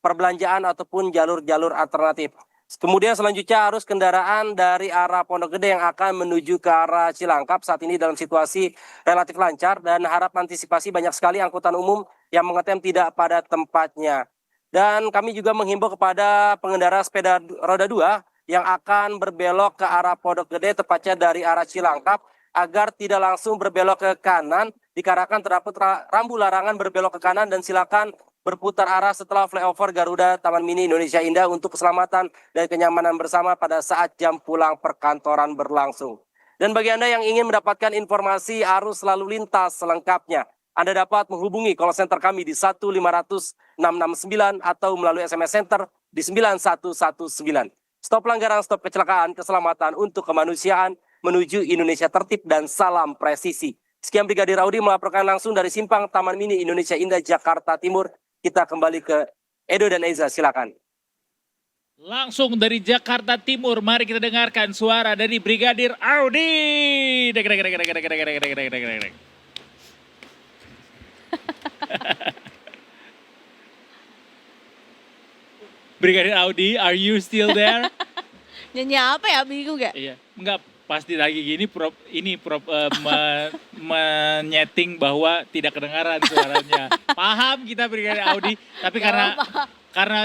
perbelanjaan ataupun jalur-jalur alternatif. Kemudian selanjutnya arus kendaraan dari arah Pondok Gede yang akan menuju ke arah Cilangkap saat ini dalam situasi relatif lancar dan harap antisipasi banyak sekali angkutan umum yang mengetem tidak pada tempatnya. Dan kami juga menghimbau kepada pengendara sepeda roda 2 yang akan berbelok ke arah Pondok Gede tepatnya dari arah Cilangkap agar tidak langsung berbelok ke kanan dikarenakan terdapat rambu larangan berbelok ke kanan dan silakan berputar arah setelah flyover Garuda Taman Mini Indonesia Indah untuk keselamatan dan kenyamanan bersama pada saat jam pulang perkantoran berlangsung. Dan bagi Anda yang ingin mendapatkan informasi arus lalu lintas selengkapnya, Anda dapat menghubungi call center kami di 1-500-669 atau melalui SMS Center di 9119. Stop pelanggaran, stop kecelakaan, keselamatan untuk kemanusiaan menuju Indonesia tertib dan salam presisi. Sekian Brigadir Audi melaporkan langsung dari Simpang Taman Mini Indonesia Indah, Jakarta Timur. Kita kembali ke Edo dan Eza, silakan. Langsung dari Jakarta Timur, mari kita dengarkan suara dari Brigadir Audi. Dek, dek, dek, dek, dek, dek, dek, dek, dek, dek, dek, dek. Brigadir Audi, are you still there? Nyanyi apa ya? Bingung gak? Iya, enggak pasti lagi gini menyeting bahwa tidak kedengaran suaranya. Paham kita Brigadir Audi, tapi karena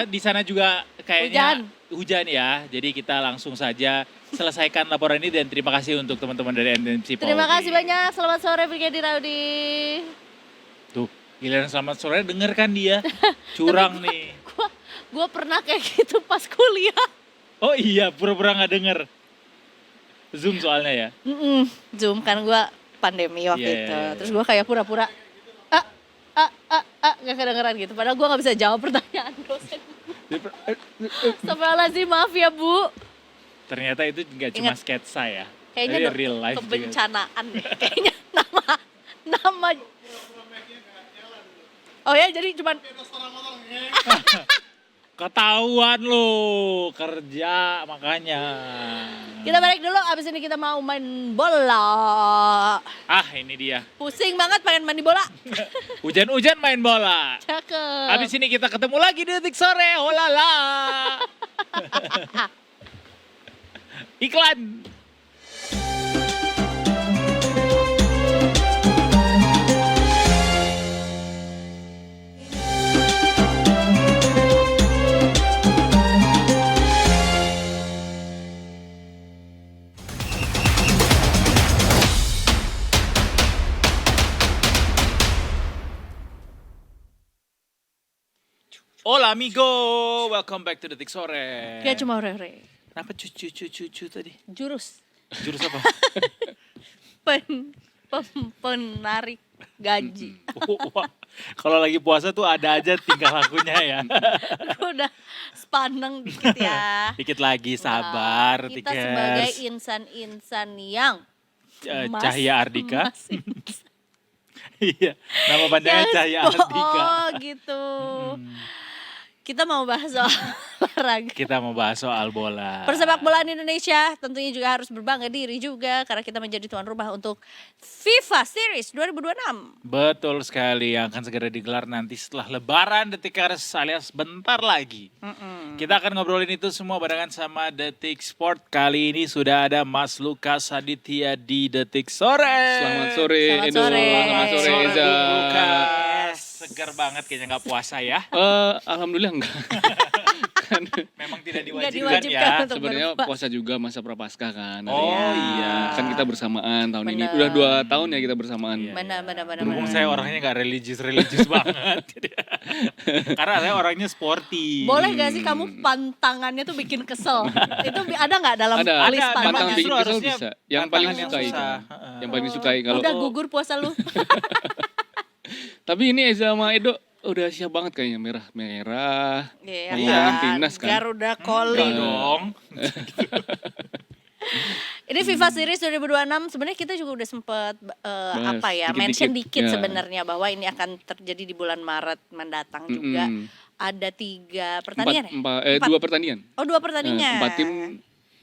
di sana juga kayaknya hujan ya. Jadi kita langsung saja selesaikan laporan ini dan terima kasih untuk teman-teman dari NTMC Polri. Terima kasih banyak. Selamat sore Brigadir Audi. Tuh, giliran selamat sore denger kan dia. Curang nih. Gue pernah kayak gitu pas kuliah. Oh iya, pura-pura nggak denger. Zoom soalnya ya. Zoom kan gue pandemi waktu Iya, itu. iya, iya. Terus gue kayak pura-pura. Gak kedengeran gitu. Padahal gue gak bisa jawab pertanyaan dosen. Astagfirullahaladzim, maaf ya Bu. Ternyata itu nggak cuma Ingat. sketsa ya. Kayaknya Tapi real life juga. kebencanaan deh. Kayaknya nama. Oh ya, jadi cuman Ketahuan lo kerja makanya. kita balik dulu, abis ini kita mau main bola. Ah ini dia. Pusing banget pengen main di bola. Hujan-hujan main bola. Cakep. Habis ini kita ketemu lagi di Detik Sore. Oh lala. Iklan. Hola amigo, welcome back to Detik Sore. Kayak cuma hore-hore. Kenapa cucu tadi? Jurus. Jurus apa? Penarik gaji. Wah, kalau lagi puasa tuh ada aja tingkah lakunya ya. Aku udah sepaneng dikit ya. Dikit lagi, sabar. Kita Tikers. sebagai insan-insan yang Cahya Ardika. Mas insan. Iya, nama panjangnya Cahya Ardika. Oh gitu. Kita mau bahas soal olahraga. Kita mau bahas soal bola. Persepak bolaan Indonesia tentunya juga harus berbangga diri juga karena kita menjadi tuan rumah untuk FIFA Series 2026. Betul sekali, yang akan segera digelar nanti setelah Lebaran Detikers alias bentar lagi. Kita akan ngobrolin itu semua barengan sama Detik Sport. Kali ini sudah ada Mas Lukas Aditya di Detik Sore. Selamat sore Selamat Edo. sore. Selamat sore Eza. Lukas. Segar banget kayaknya nggak puasa ya. Alhamdulillah enggak. Kan Memang tidak Nggak diwajibkan diwajibkan ya. untuk sebenarnya berpuasa. puasa juga masa prapaskah kan. hari Oh ini. iya. Kan kita bersamaan tahun ini. Benar. Udah 2 tahun ya kita bersamaan. Iya. Benar. Berhubung saya orangnya nggak religius banget. Karena saya orangnya sporty. Boleh gak sih kamu pantangannya tuh bikin kesel? Itu ada nggak dalam Ada, list ada. pantangan? Pantang Justru bikin kesel harusnya bisa. Yang paling pantangan yang suka itu. susah. Yang paling disukai kalau. Udah gugur puasa lu. Tapi ini Eza sama Edo udah siap banget kayaknya merah. Iya Ngomongin kan? timnas kan. Garuda Enggak Calling. dong. Ini FIFA Series 2026 sebenarnya kita juga udah sempet dikit-dikit, mention dikit ya. sebenarnya bahwa ini akan terjadi di bulan Maret mendatang juga. Ada 3 pertandingan ya? 2 pertandingan. Oh 2 pertandingan. 4 tim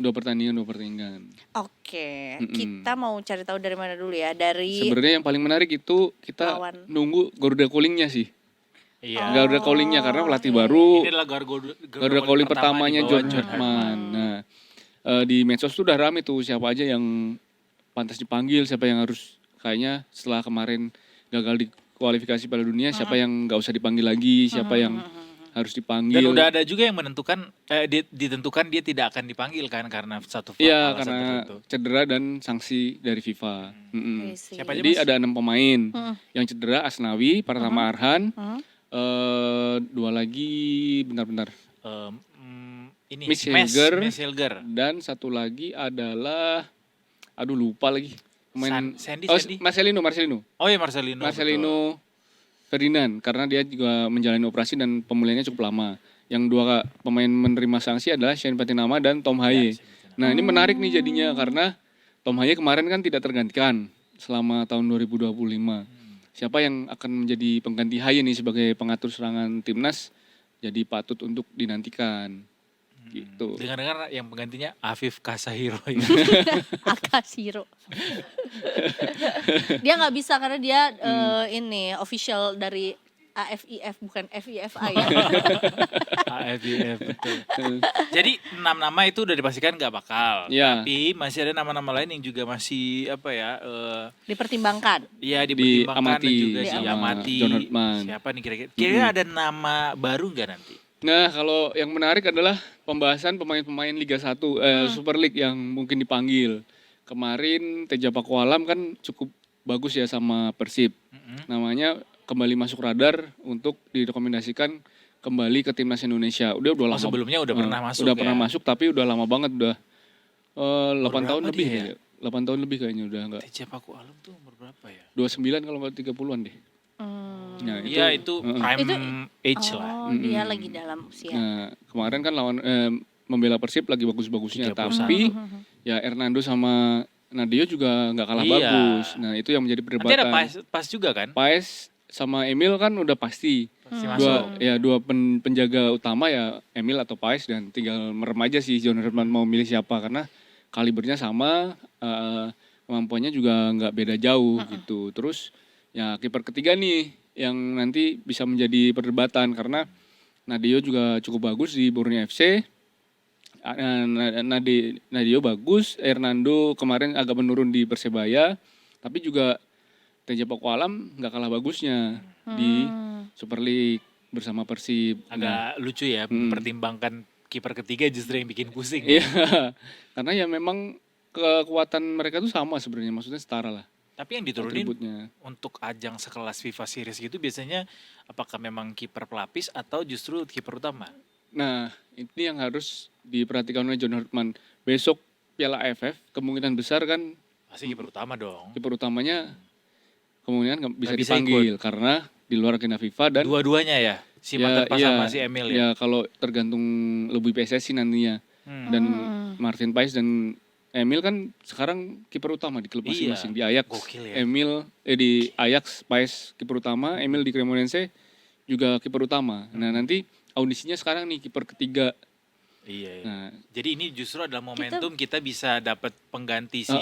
2 pertandingan. Oke, kita mau cari tahu dari mana dulu ya? Dari Sebenarnya yang paling menarik itu kita Lawan. nunggu Garuda Callingnya sih. Iya. Garuda Callingnya karena pelatih iya. baru. Ini adalah Garuda Calling pertamanya di bawah John Hartman. Nah, di medsos tuh udah rame tuh siapa aja yang pantas dipanggil, siapa yang harus kayaknya setelah kemarin gagal di kualifikasi Piala Dunia, siapa yang nggak usah dipanggil lagi, siapa yang harus dipanggil. Dan udah ada juga yang menentukan ditentukan dia tidak akan dipanggil kan karena satu Iya, alasan karena tertentu. cedera dan sanksi dari FIFA. I see. Siapa aja, Jadi Mas? ada 6 pemain yang cedera, Asnawi, Pratama Arhan, 2 lagi bentar-bentar. Ini Miss Hilger. Dan 1 lagi adalah aduh lupa lagi pemain Sandy. Marcelino. Oh ya Marcelino. Marcelino Ferdinand karena dia juga menjalani operasi dan pemulihannya cukup lama. Yang 2 pemain menerima sanksi adalah Shane Patinama dan Tom Haye. Nah, ini menarik nih jadinya karena Tom Haye kemarin kan tidak tergantikan selama tahun 2025. Siapa yang akan menjadi pengganti Haye nih sebagai pengatur serangan timnas jadi patut untuk dinantikan. Gitu. Dengar-dengar yang penggantinya Afif Kasahiro. Akashiro. Dia nggak bisa karena dia ini official dari AFIF bukan FIFA ya. AFF betul. Jadi 6 nama itu udah dipastikan nggak bakal. Ya. Tapi masih ada nama-nama lain yang juga masih apa ya? Dipertimbangkan. Iya dipertimbangkan dan juga sama diamati. John Hartman. Siapa nih kira-kira? Kira-kira ada nama baru nggak nanti? Nah, kalau yang menarik adalah pembahasan pemain-pemain Liga 1 Super League yang mungkin dipanggil. Kemarin Teja Pakualam kan cukup bagus ya sama Persib. Namanya kembali masuk radar untuk direkomendasikan kembali ke timnas Indonesia. Udah lama. Sebelumnya udah pernah masuk. Udah ya? pernah masuk tapi udah lama banget udah 8 tahun berapa lebih dia ya. 8 tahun lebih kayaknya udah enggak. Teja Paku Alam tuh umur berapa ya? 29 kalau enggak 30-an deh. Nah, Iya itu prime Itu age lah. oh dia lagi dalam usia. Nah, kemarin kan lawan membela Persib lagi bagus-bagusnya, 31. tapi ya Hernando sama Nadio juga nggak kalah Iya. bagus. Nah, itu yang menjadi Nanti ada perdebatan. pas juga kan? Paes sama Emil kan udah pasti. Pasti masuk. Dua penjaga utama ya Emil atau Paes, dan tinggal merem aja sih John Herman mau milih siapa, karena kalibernya sama, kemampuannya juga nggak beda jauh gitu. Terus ya kiper ketiga nih yang nanti bisa menjadi perdebatan, karena Nadio juga cukup bagus di Borneo FC. Nadio bagus, Hernando kemarin agak menurun di Persebaya, tapi juga Teja Pakualam nggak kalah bagusnya di Super League bersama Persib. Agak lucu ya, pertimbangkan kiper ketiga justru yang bikin pusing. Iya, karena ya memang kekuatan mereka tuh sama sebenarnya, maksudnya setara lah. Tapi yang diturunin atributnya. untuk ajang sekelas FIFA Series gitu biasanya apakah memang kiper pelapis atau justru kiper utama? Nah, ini yang harus diperhatikan oleh John Hartman. Besok Piala AFF kemungkinan besar kan Pasti kiper utama dong. kiper utamanya kemungkinan nggak bisa Nggak bisa dipanggil karena di luar agenda FIFA, dan Dua-duanya ya, si mantan pas sama si Emil ya. ya kalau tergantung lebih PSSI nantinya. Dan Martin Paes dan Emil kan sekarang kiper utama di klub masing-masing. Di Ajax, Gokil ya. di Ajax Paes kiper utama, Emil di Cremonense juga kiper utama. Nah, nanti audisinya sekarang nih kiper ketiga. Iya. Nah, Jadi ini justru adalah momentum kita bisa dapat pengganti si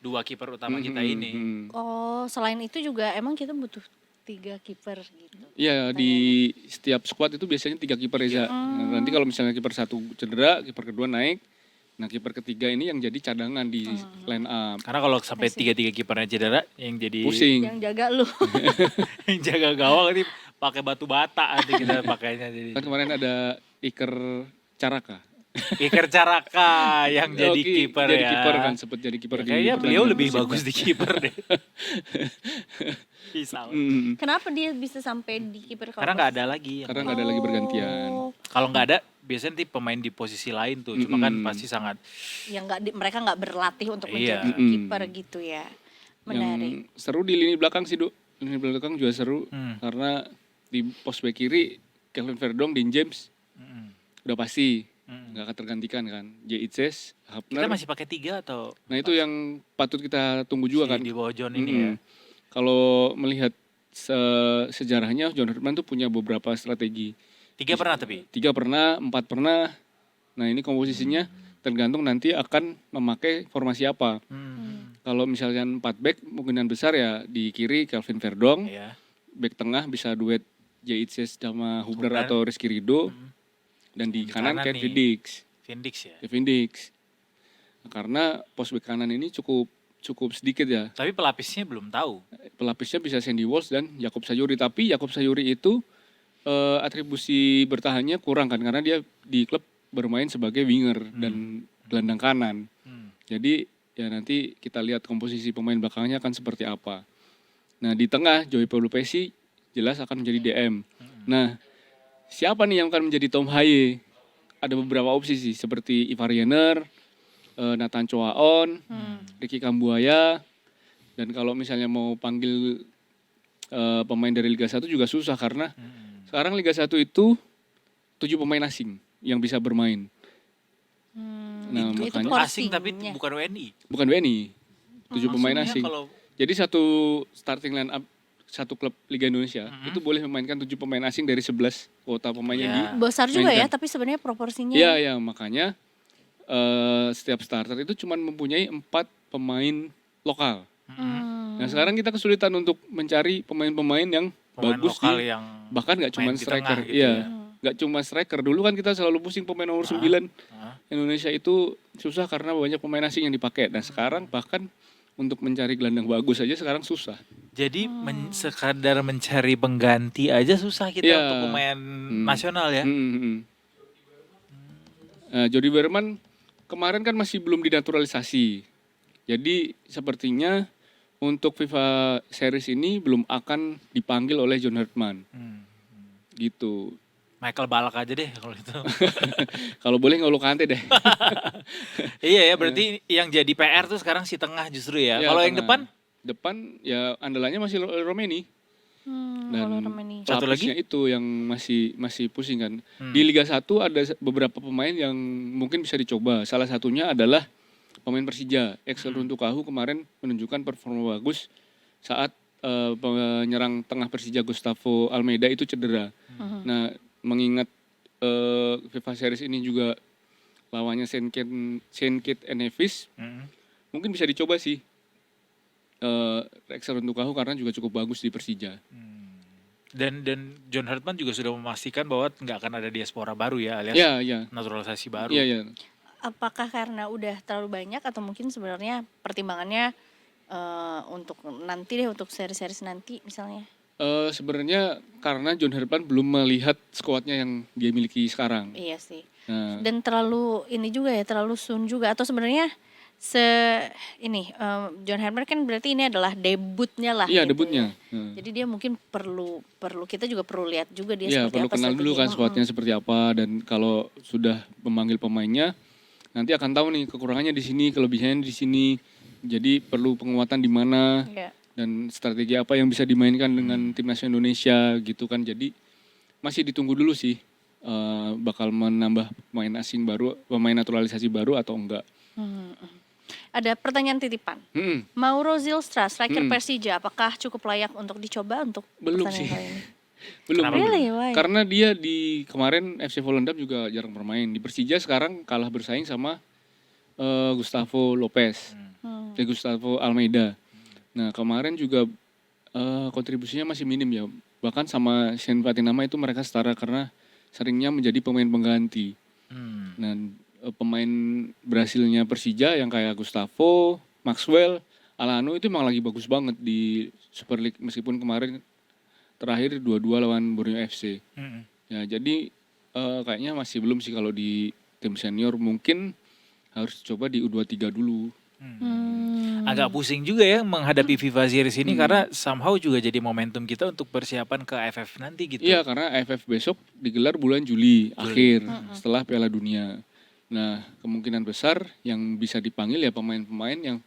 dua kiper utama kita ini. Oh, selain itu juga emang kita butuh 3 kiper gitu. Iya, di setiap squad itu biasanya 3 kiper Reza. Nah, nanti kalau misalnya kiper 1 cedera, kiper kedua naik. Nah, kiper ketiga ini yang jadi cadangan di line up. Karena kalau sampai 3-3 kipernya cedera, yang jadi Pusing. Yang jaga lu. yang jaga gawang nanti pakai batu bata nanti kita pakainya jadi. Kan kemarin ada Iker Caraka. Iker Caraka yang jadi Oke, kiper jadi ya. kiper kan, sempat jadi kiper di Kayaknya beliau pertandingan lebih Persib. bagus di kiper deh. Pisau. Kenapa dia bisa sampai di kiper? Karena nggak ada lagi. Karena nggak ada lagi bergantian. Kalau nggak ada, biasanya nanti pemain di posisi lain tuh. Cuma kan pasti sangat. yang mereka nggak berlatih untuk Iya. menjadi kiper gitu ya. Menarik. Yang seru di lini belakang sih, Duk. Lini belakang juga seru karena di pos bek kiri Kelvin Verdong, Dean James udah pasti nggak akan tergantikan kan. J.Itzes, Kita Hapner. masih pakai 3 atau Nah, itu yang patut kita tunggu juga kan. di bawah John ini ya. Kalau melihat sejarahnya, John Hartman tuh punya beberapa strategi. 3 pernah tapi. 3 pernah, 4 pernah. Nah, ini komposisinya tergantung nanti akan memakai formasi apa. Kalau misalnya 4 back, kemungkinan besar ya di kiri Kelvin Verdong. Iya. Back tengah bisa duet J.Itzes sama Hubner Hubner. atau Rizky Ridho. Dan di kanan kanan Kevin nih. Dix. Vindix ya. Kevin Dix. Nah, karena pos bek kanan ini cukup sedikit ya. Tapi pelapisnya belum tahu. Pelapisnya bisa Sandy Walsh dan Yakob Sayuri. Tapi Yakob Sayuri itu atribusi bertahannya kurang kan, karena dia di klub bermain sebagai winger dan gelandang kanan. Jadi ya nanti kita lihat komposisi pemain belakangnya akan seperti apa. Nah, di tengah Joey Paulo Pesci jelas akan menjadi DM. Nah, siapa nih yang akan menjadi Tom Haye? Ada beberapa opsi sih, seperti Ivar Jenner, Nathan Choaon, Ricky Kambuaya, dan kalau misalnya mau panggil pemain dari Liga 1 juga susah karena sekarang Liga 1 itu 7 pemain asing yang bisa bermain. Nah, itu makanya Asing tapi porsinya. bukan WNI. bukan WNI, 7 pemain Maksudnya asing. kalau Jadi satu starting line up satu klub Liga Indonesia itu boleh memainkan 7 pemain asing dari 11 kuota pemainnya Ya. di. Besar juga ya, mainkan. tapi sebenarnya proporsinya. Iya, ya, makanya setiap starter itu cuma mempunyai 4 pemain lokal. Nah, sekarang kita kesulitan untuk mencari pemain-pemain yang pemain bagus lokal di, yang bahkan nggak cuma main di striker. tengah gitu Iya, ya. nggak cuma striker. Dulu kan kita selalu pusing pemain nomor 9. Indonesia itu susah karena banyak pemain asing yang dipakai. Nah, sekarang bahkan untuk mencari gelandang bagus aja sekarang susah. Jadi sekadar mencari pengganti aja susah kita Iya. untuk pemain nasional ya. Nah, Jody Berman kemarin kan masih belum dinaturalisasi. Jadi sepertinya untuk FIFA Series ini belum akan dipanggil oleh John Hartman. Gitu. Michael Balak aja deh kalau itu. Kalau boleh N'Golo Kante deh. Iya ya, berarti yang jadi PR tuh sekarang si tengah justru ya. Ya, Kalau yang tengah. depan Depan ya andalannya masih Romeni. Dan kalau Romania. Satu lagi? pelapisnya itu yang masih pusing kan. Di Liga 1 ada beberapa pemain yang mungkin bisa dicoba. Salah satunya adalah pemain Persija, Axel Runtukahu kemarin menunjukkan performa bagus saat penyerang tengah Persija Gustavo Almeida itu cedera. Nah, mengingat FIFA Series ini juga lawannya Saint Kitts and Nevis, mungkin bisa dicoba sih Axel Runtukahu karena juga cukup bagus di Persija. Dan John Hartman juga sudah memastikan bahwa nggak akan ada diaspora baru ya, alias Iya. naturalisasi baru. Iya. Apakah karena udah terlalu banyak atau mungkin sebenarnya pertimbangannya untuk nanti deh, untuk seri-seri nanti misalnya? Sebenarnya karena John Hartman belum melihat skuadnya yang dia miliki sekarang. Iya sih. Nah, Dan terlalu ini juga ya, terlalu soon juga, atau sebenarnya John Hartman kan berarti ini adalah debutnya lah. iya gitu debutnya. ya. Jadi dia mungkin perlu kita juga perlu lihat juga dia Iya, seperti perlu apa kenal dulu kan strategi. skuadnya seperti apa, dan kalau sudah memanggil pemainnya nanti akan tahu nih kekurangannya di sini, kelebihannya di sini. Jadi perlu penguatan di mana Iya. dan strategi apa yang bisa dimainkan dengan timnas Indonesia gitu kan. Jadi masih ditunggu dulu sih bakal menambah pemain asing baru, pemain naturalisasi baru atau enggak. Ada pertanyaan titipan. Mauro Zylstra, striker Persija, apakah cukup layak untuk dicoba untuk Belum pertandingan sih. kali ini? Belum. Really? Why? Karena dia di kemarin FC Volendam juga jarang bermain. Di Persija sekarang kalah bersaing sama Gustavo Lopez, Gustavo Almeida. Nah, kemarin juga kontribusinya masih minim ya. Bahkan sama Shane Patinama itu mereka setara karena seringnya menjadi pemain pengganti. Nah, pemain Brasilnya Persija yang kayak Gustavo, Maxwell, Alano itu emang lagi bagus banget di Super League meskipun kemarin terakhir 2-2 lawan Borneo FC. Ya, jadi kayaknya masih belum sih kalau di tim senior, mungkin harus coba di U23 dulu. Agak pusing juga ya menghadapi FIFA Series ini karena somehow juga jadi momentum kita untuk persiapan ke AFF nanti gitu. Iya, karena AFF besok digelar bulan Juli akhir setelah Piala Dunia. Nah, kemungkinan besar yang bisa dipanggil ya pemain-pemain yang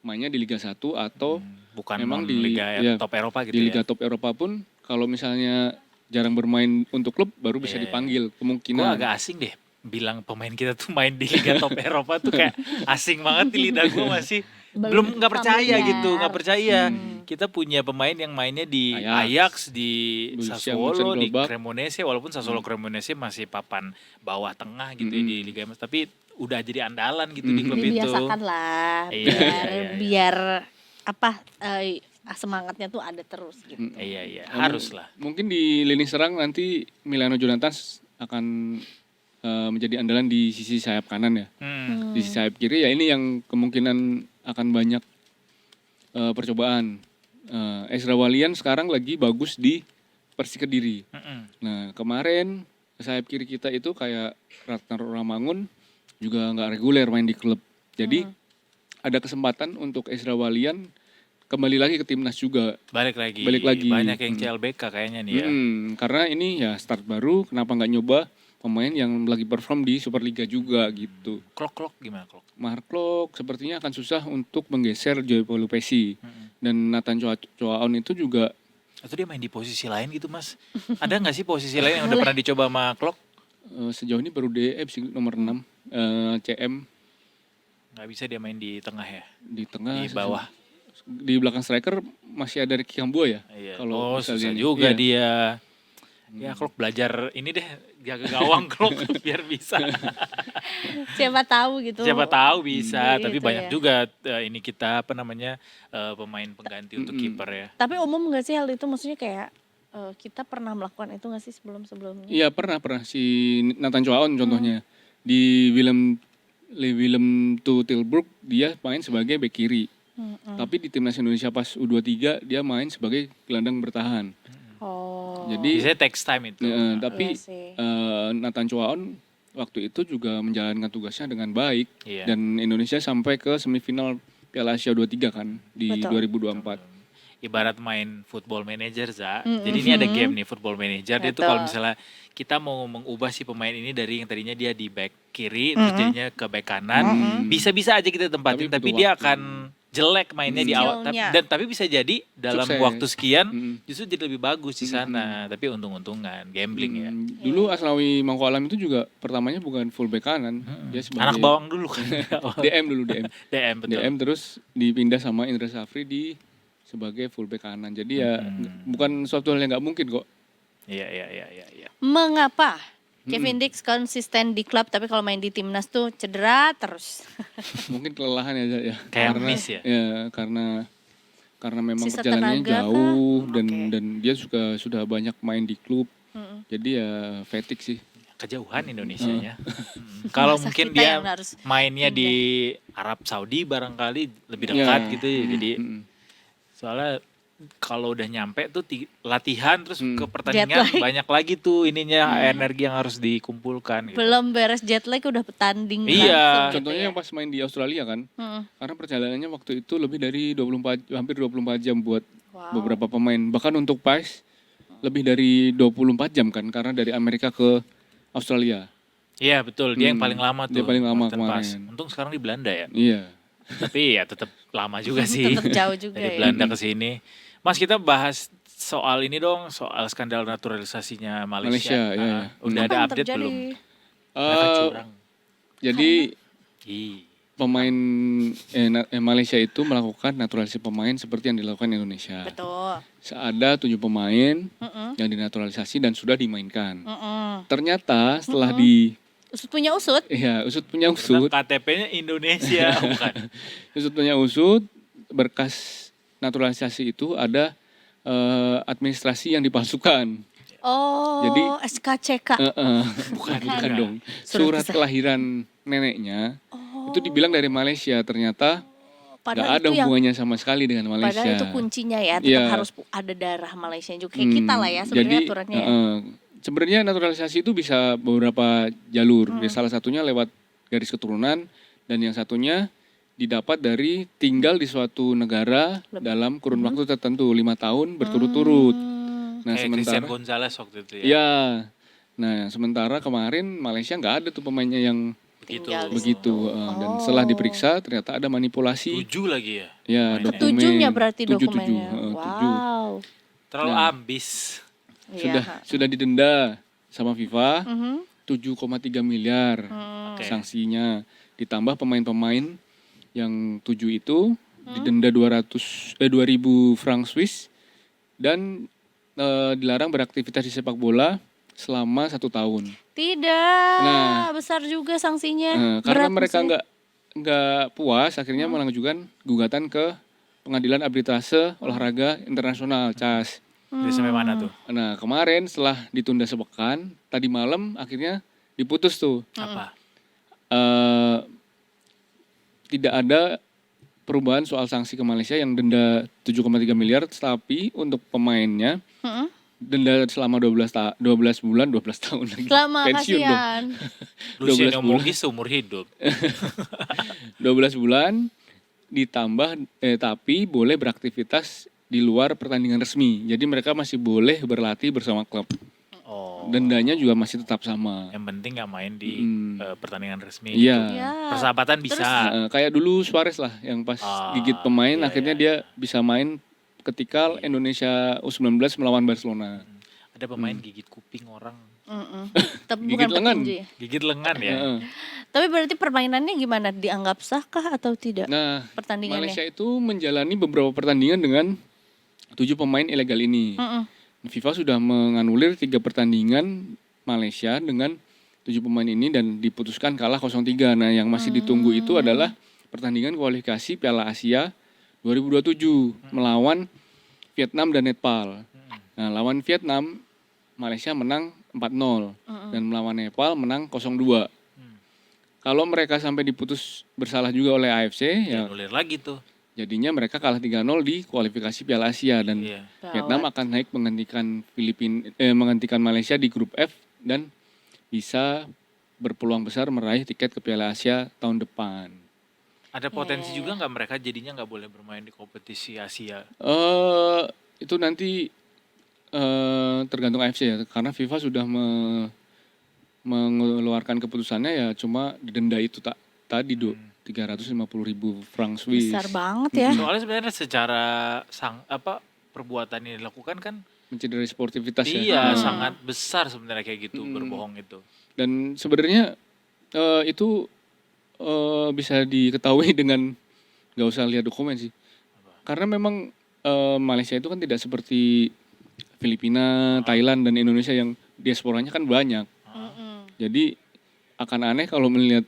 mainnya di Liga 1 atau Bukan memang di Liga top Eropa gitu di ya. Liga top Eropa pun kalau misalnya jarang bermain untuk klub baru bisa dipanggil Gue kemungkinan. agak asing deh bilang pemain kita tuh main di Liga top Eropa tuh kayak asing banget di lidah gue, masih belum nggak percaya familiar. gitu, nggak percaya. Kita punya pemain yang mainnya di Ajax, di Borussia Sassuolo, di Mönchengladbach. Cremonese, walaupun Sassuolo Cremonese masih papan bawah tengah gitu ya di Liga MS, tapi udah jadi andalan gitu di klub itu. Dibiasakan lah, Iya. biar apa semangatnya tuh ada terus gitu. Iya, harus lah. Mungkin di lini serang nanti Milano Jonathan akan menjadi andalan di sisi sayap kanan ya. Di sisi sayap kiri ya ini yang kemungkinan akan banyak percobaan. Ezra Walian sekarang lagi bagus di Persik Kediri. Nah, kemarin sayap kiri kita itu kayak Ratnar Ramangun juga nggak reguler main di klub. Jadi ada kesempatan untuk Ezra Walian kembali lagi ke timnas juga. Balik lagi. Banyak yang CLBK kayaknya nih ya. Karena ini ya start baru, kenapa nggak nyoba pemain yang lagi perform di Superliga juga gitu. Klok gimana Klok? Mark Klok sepertinya akan susah untuk menggeser Joy Paulo Pessi. Dan Nathan Choaon itu juga Atau dia main di posisi lain gitu Mas? Ada nggak sih posisi lain yang udah pernah dicoba sama Klok? sejauh ini baru DF sih nomor 6 CM Nggak bisa dia main di tengah ya? di tengah. Di bawah. Di belakang striker masih ada Ricky Kambuaya ya. Iya. Kalau susah misalnya juga iya. dia. Ya Klok belajar ini deh, jaga gawang Klok biar bisa. Siapa tahu gitu. Siapa tahu bisa, tapi Gitu banyak ya. juga ini kita pemain pengganti untuk kiper ya. Tapi umum gak sih hal itu, maksudnya kayak kita pernah melakukan itu gak sih sebelum-sebelumnya? Iya pernah si Nathan Choaon contohnya di Willem to Tilburg dia main sebagai bek kiri. Tapi di timnas Indonesia pas U23 dia main sebagai gelandang bertahan. Oh. Jadi Biasanya takes time itu. tapi Iya sih. Nathan Choaon waktu itu juga menjalankan tugasnya dengan baik Iya. dan Indonesia sampai ke semifinal Piala Asia 23 kan di Betul. 2024. Ibarat main football manager, Za. Jadi ini ada game nih football manager. Dia tuh Betul. kalau misalnya kita mau mengubah si pemain ini dari yang tadinya dia di back kiri terus jadinya ke back kanan, bisa-bisa aja kita tempatin, Tapi tapi butuh dia waktu. akan jelek mainnya di awal, Skillnya. dan tapi bisa jadi dalam Sukses. waktu sekian Mm. justru jadi lebih bagus di sana, tapi untung-untungan gambling ya. Dulu Asnawi Mangko Alam itu juga pertamanya bukan fullback kanan, dia sebagai Anak bawang dulu kan. DM dulu DM. DM betul. DM terus dipindah sama Indra Safri di sebagai fullback kanan. Jadi ya bukan suatu hal yang nggak mungkin kok. Iya. Mengapa Kevin Dix konsisten di klub tapi kalau main di timnas tuh cedera terus? Mungkin kelelahan ya. Kayak miss ya? Karena memang Sisa perjalanannya tenaga jauh kah? dan Oke. dan dia sudah banyak main di klub. Jadi ya fatigue sih. Kejauhan Indonesianya. Kalau Masa mungkin kita dia yang harus mainnya di Arab Saudi barangkali lebih dekat Iya. gitu ya. Jadi soalnya kalau udah nyampe tuh latihan terus ke pertandingan Jet lag. banyak lagi tuh ininya energi yang harus dikumpulkan gitu. belum beres jet lag udah petanding Iya. langsung Contohnya gitu yang pas main di Australia kan. ya. Karena perjalanannya waktu itu lebih dari hampir 24 jam buat Wow. beberapa pemain. Bahkan untuk PAS lebih dari 24 jam kan karena dari Amerika ke Australia. Iya betul, dia yang paling lama tuh. Dia paling lama Morten Paes. kemarin. Untung sekarang di Belanda ya. Iya. Tapi ya tetap lama juga sih. Tetap jauh juga Dari ya. Belanda ke sini. Mas, kita bahas soal ini dong, soal skandal naturalisasinya Malaysia. Malaysia, iya, iya. Udah Apa ada yang update terjadi? belum? Eh, Mereka curang. jadi Ih. pemain Malaysia itu melakukan naturalisasi pemain seperti yang dilakukan Indonesia. Betul. Ada 7 pemain Mm-mm. yang dinaturalisasi dan sudah dimainkan. Mm-mm. Ternyata setelah Usut punya usut. usut punya usut, KTP-nya Indonesia, bukan? usut punya usut, berkas naturalisasi itu ada administrasi yang dipalsukan. Oh, Jadi- SKCK. Bukan Bukan. dong. Surat Surat kesah- kelahiran neneknya itu dibilang dari Malaysia, ternyata nggak Padahal ada itu yang hubungannya sama sekali dengan Malaysia. padahal itu kuncinya ya, tetap Iya. harus ada darah Malaysia juga kayak kita lah ya sebenarnya Jadi, aturannya. Ya. sebenarnya naturalisasi itu bisa beberapa jalur. Ya, salah satunya lewat garis keturunan dan yang satunya didapat dari tinggal di suatu negara dalam kurun waktu tertentu 5 tahun berturut-turut. Nah, Kayak Christian sementara Gonzalez waktu itu ya. ya, nah sementara kemarin Malaysia nggak ada tuh pemainnya yang Begitu. Tinggal di begitu. Dan setelah diperiksa ternyata ada manipulasi. 7 lagi ya. Ya, Pemainnya. dokumen. Ketujuhnya berarti 7, dokumennya. 7. Wow. Terlalu Nah. ambis. Sudah didenda sama FIFA Mhm. 7,3 miliar Oke. sanksinya. Ditambah pemain-pemain yang 7 itu didenda 2.000 franc Swiss dan dilarang beraktivitas di sepak bola selama 1 tahun. Tidak. Nah. Besar juga sanksinya. Karena Berat mereka maksudnya. nggak puas, akhirnya mengajukan gugatan ke Pengadilan Arbitrase Olahraga Internasional (CAS). Jadi sampai mana tuh? Nah kemarin setelah ditunda sepekan, tadi malam akhirnya diputus tuh. Apa? Eh, tidak ada perubahan soal sanksi ke Malaysia yang denda 7,3 miliar, tapi untuk pemainnya Mm-mm. denda selama 12 bulan, 12 tahun lagi. Lama Pensiun dong. kasihan. Luciano 12 bulan. Mogis seumur hidup. 12 bulan ditambah tapi boleh beraktivitas di luar pertandingan resmi. Jadi mereka masih boleh berlatih bersama klub. Oh. Dendanya juga masih tetap sama. Yang penting nggak main di pertandingan resmi. Iya. gitu. Ya. Persahabatan bisa. Kayak dulu Suarez lah yang pas gigit pemain akhirnya dia bisa main ketika Indonesia U19 melawan Barcelona. Ada pemain gigit kuping orang. Mm-mm. Tapi Gigit bukan lengan. petinju ya. Gigit lengan ya. Heeh. Tapi berarti permainannya gimana? Dianggap sah kah atau tidak? Nah, Pertandingannya. Malaysia itu menjalani beberapa pertandingan dengan 7 pemain ilegal ini. Mm-mm. FIFA sudah menganulir 3 pertandingan Malaysia dengan 7 pemain ini dan diputuskan kalah 0-3. Nah, yang masih ditunggu itu adalah pertandingan kualifikasi Piala Asia 2027 melawan Vietnam dan Nepal. Nah, lawan Vietnam Malaysia menang 4-0 dan melawan Nepal menang 0-2. Kalau mereka sampai diputus bersalah juga oleh AFC, ya Nulir lagi tuh. jadinya mereka kalah 3-0 di kualifikasi Piala Asia dan Iya. Vietnam akan naik menggantikan Malaysia di grup F dan bisa berpeluang besar meraih tiket ke Piala Asia tahun depan. Ada potensi juga nggak mereka jadinya nggak boleh bermain di kompetisi Asia? Itu nanti tergantung AFC ya, karena FIFA sudah mengeluarkan keputusannya ya cuma didenda itu tadi 350.000 franc Swiss. Besar banget ya. Soalnya sebenarnya secara perbuatan yang dilakukan kan Mencederai sportivitas ya. iya sangat besar sebenarnya kayak gitu berbohong itu. Dan sebenarnya itu bisa diketahui dengan nggak usah lihat dokumen sih. Karena memang Malaysia itu kan tidak seperti Filipina, Thailand dan Indonesia yang diasporanya kan banyak. Jadi akan aneh kalau melihat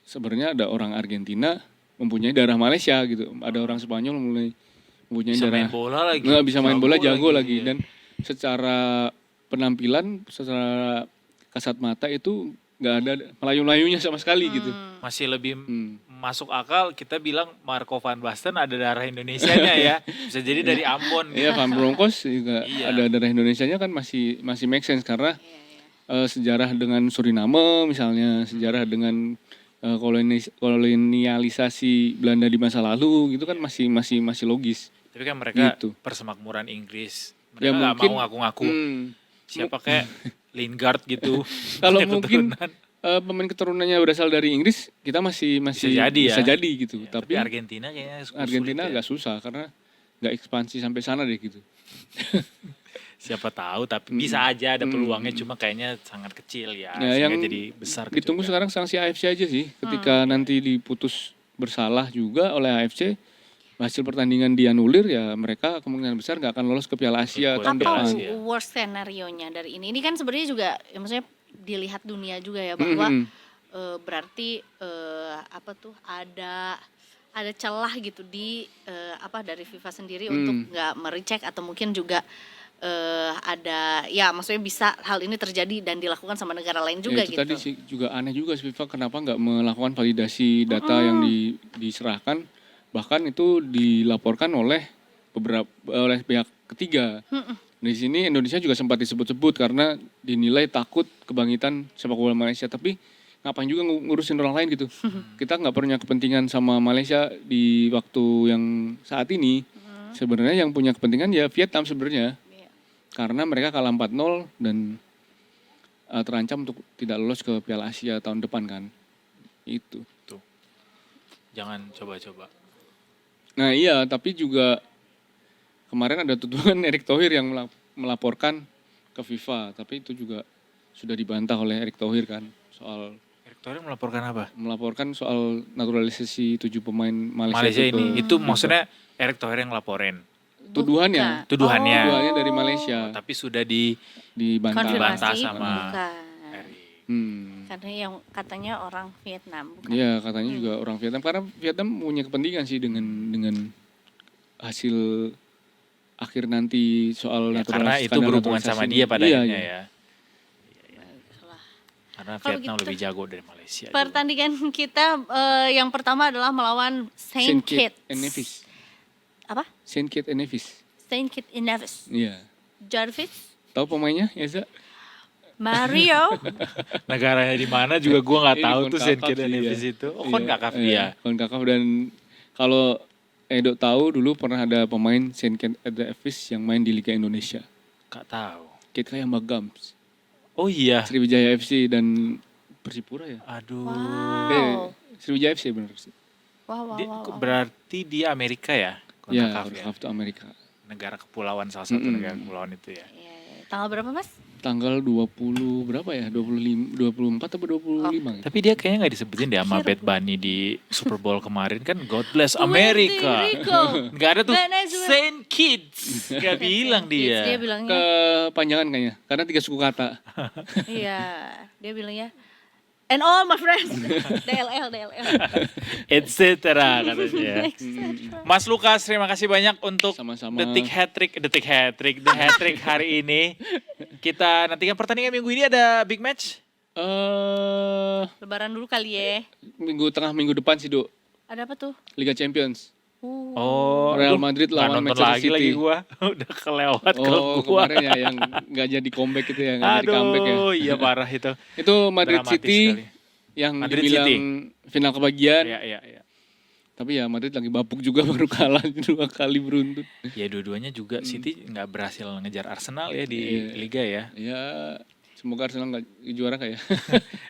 sebenarnya ada orang Argentina mempunyai darah Malaysia gitu. Ada orang Spanyol mempunyai Bisa darah main bola lagi. nggak bisa main bola jago lagi. iya. Dan secara penampilan, secara kasat mata itu nggak ada Melayu-Melayunya sama sekali gitu. Masih lebih masuk akal kita bilang Marco van Basten ada darah Indonesianya ya. Bisa jadi dari Ambon. Iya, Van Bronckhorst juga Iya. ada darah Indonesianya kan masih make sense karena sejarah dengan Suriname misalnya, sejarah dengan kolonialisasi Belanda di masa lalu gitu kan masih logis. Tapi kan mereka Gitu. persemakmuran Inggris. Mereka Ya, nggak mungkin, mau ngaku-ngaku. Siapa kayak Lingard gitu. Kalau punya mungkin keturunan. pemain keturunannya berasal dari Inggris, kita masih Bisa jadi ya. bisa jadi gitu. Ya, tapi Argentina kayaknya Argentina sulit ya. agak susah karena nggak ekspansi sampai sana deh gitu. Siapa tahu tapi bisa aja ada peluangnya cuma kayaknya sangat kecil ya. Ya, Sehingga yang jadi besar ditunggu juga. sekarang sanksi AFC aja sih. Ketika nanti diputus bersalah juga oleh AFC, hasil pertandingan dianulir ya mereka kemungkinan besar nggak akan lolos ke Piala Asia Ikut tahun Piala depan. Asia. Worst scenario-nya dari ini? Ini kan sebenarnya juga, ya maksudnya dilihat dunia juga ya bahwa berarti ada celah gitu di dari FIFA sendiri untuk nggak merecek atau mungkin juga ada ya maksudnya bisa hal ini terjadi dan dilakukan sama negara lain juga Ya, itu gitu. tadi sih juga aneh juga FIFA kenapa nggak melakukan validasi data yang diserahkan, bahkan itu dilaporkan oleh oleh pihak ketiga. Di sini Indonesia juga sempat disebut-sebut karena dinilai takut kebangkitan sepak bola Malaysia, tapi ngapain juga ngurusin orang lain gitu. Kita nggak punya kepentingan sama Malaysia di waktu yang saat ini. Sebenarnya yang punya kepentingan ya Vietnam sebenarnya. Karena mereka kalah 4-0 dan terancam untuk tidak lolos ke Piala Asia tahun depan kan. Itu. Tuh. Jangan coba-coba. Nah iya, tapi juga kemarin ada tuduhan Erick Thohir yang melaporkan ke FIFA. Tapi itu juga sudah dibantah oleh Erick Thohir kan. Soal Erick Thohir melaporkan apa? melaporkan soal naturalisasi 7 pemain Malaysia, Malaysia itu ini. Itu maksudnya Erick Thohir yang laporin. tuduhannya. Tuduhannya. Tuduhannya dari Malaysia. Tapi sudah Dibantah. Dibantah Konfirmasi sama bukan. Erick. Karena yang katanya orang Vietnam bukan. Iya, katanya juga orang Vietnam karena Vietnam punya kepentingan sih dengan hasil akhir nanti soal Ya, naturalisasi. karena itu berhubungan sama dia pada iya, akhirnya iya. ya. Karena Kalau Vietnam gitu, lebih jago dari Malaysia. juga. Pertandingan kita yang pertama adalah melawan Saint Kitts. and Nevis. Apa? Saint Kitts and Nevis. Saint Kitts and Nevis. Iya. Jarvis, Tahu pemainnya, Yeza? Mario. Negaranya di mana juga gue nggak Ini tahu tuh Saint CONCACAF Kitts and sih, Nevis iya. itu. Oh, Iya, CONCACAF iya, dia. CONCACAF dan kalau Edo tahu dulu pernah ada pemain Saint Kitts and Nevis yang main di Liga Indonesia. Gak tahu. Kit kayak Magams, Oh iya. Sriwijaya FC dan Persipura ya. Aduh. Wow. Sriwijaya FC benar sih. Wow, wow, wow, wow. Berarti dia Amerika ya? Ya, CONCACAF ya. CONCACAF itu Amerika. Negara kepulauan, salah satu negara kepulauan itu ya. Iya, iya. Tanggal berapa Mas? Tanggal 20 berapa ya? 25, 24 atau 25 gitu. Tapi dia kayaknya nggak disebutin deh sama Bad Bunny di Super Bowl kemarin kan God Bless America. Rico. Nggak ada tuh Venezuela. Saint Kitts. Nggak bilang dia. Dia bilangnya, Kepanjangan kayaknya, karena 3 suku kata. iya. Dia bilangnya, and all my friends. DLL. Et cetera katanya. Mas Lukas, terima kasih banyak untuk Sama-sama. The hat-trick hari ini. Kita nantikan pertandingan minggu ini ada big match. Lebaran dulu kali ya. Minggu depan sih, Dok. Ada apa tuh? Liga Champions. Oh, Real aduh, Madrid nggak lawan nonton Manchester lagi City. gua. Udah kelewat kalau Oh, gua. kemarin ya yang nggak jadi comeback itu ya, nggak jadi comeback ya. Aduh, iya parah itu. Itu Madrid Dramatis City sekali. yang Madrid dibilang City. final kebagian. Iya. Tapi ya Madrid lagi bapuk juga baru kalah 2 kali beruntun. Ya dua-duanya juga City nggak berhasil ngejar Arsenal ya di Iya. Liga ya. Ya Semoga Arsenal nggak juara kayak.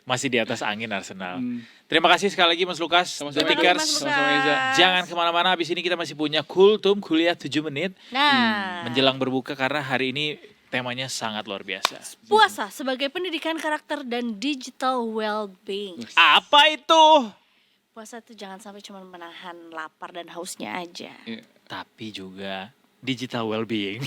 Masih di atas angin Arsenal. Hmm. Terima kasih sekali lagi Mas Lukas. Sama-sama. Detikers. Mas Lukas. Sama-sama Eza. Jangan kemana-mana, habis ini kita masih punya Kultum Kuliah 7 menit. Nah, Menjelang berbuka karena hari ini temanya sangat luar biasa. puasa sebagai pendidikan karakter dan digital well-being. Apa itu? Puasa itu jangan sampai cuma menahan lapar dan hausnya aja. Iya. Tapi juga digital well-being.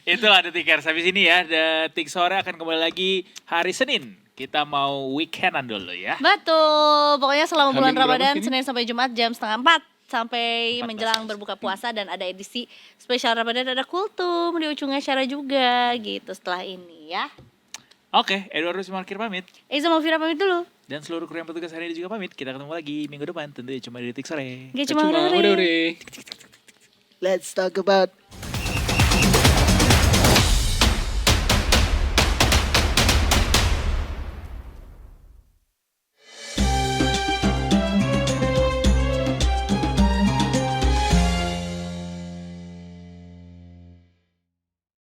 Itulah Detikers. Habis ini ya, Detik Sore akan kembali lagi hari Senin. Kita mau weekendan dulu ya. Betul, pokoknya selama bulan Hamin berapa Ramadan, sih ini? Senin sampai Jumat jam 3:30 sampai 14. menjelang berbuka puasa dan ada edisi spesial Ramadan, ada kultum di ujung acara juga gitu setelah ini ya. Oke, Edward Markir pamit. Eza mau Vira pamit dulu. Dan seluruh kru yang petugas hari ini juga pamit. Kita ketemu lagi minggu depan tentunya cuma di Detik Sore. Gak Cuma cuma udah. Let's talk about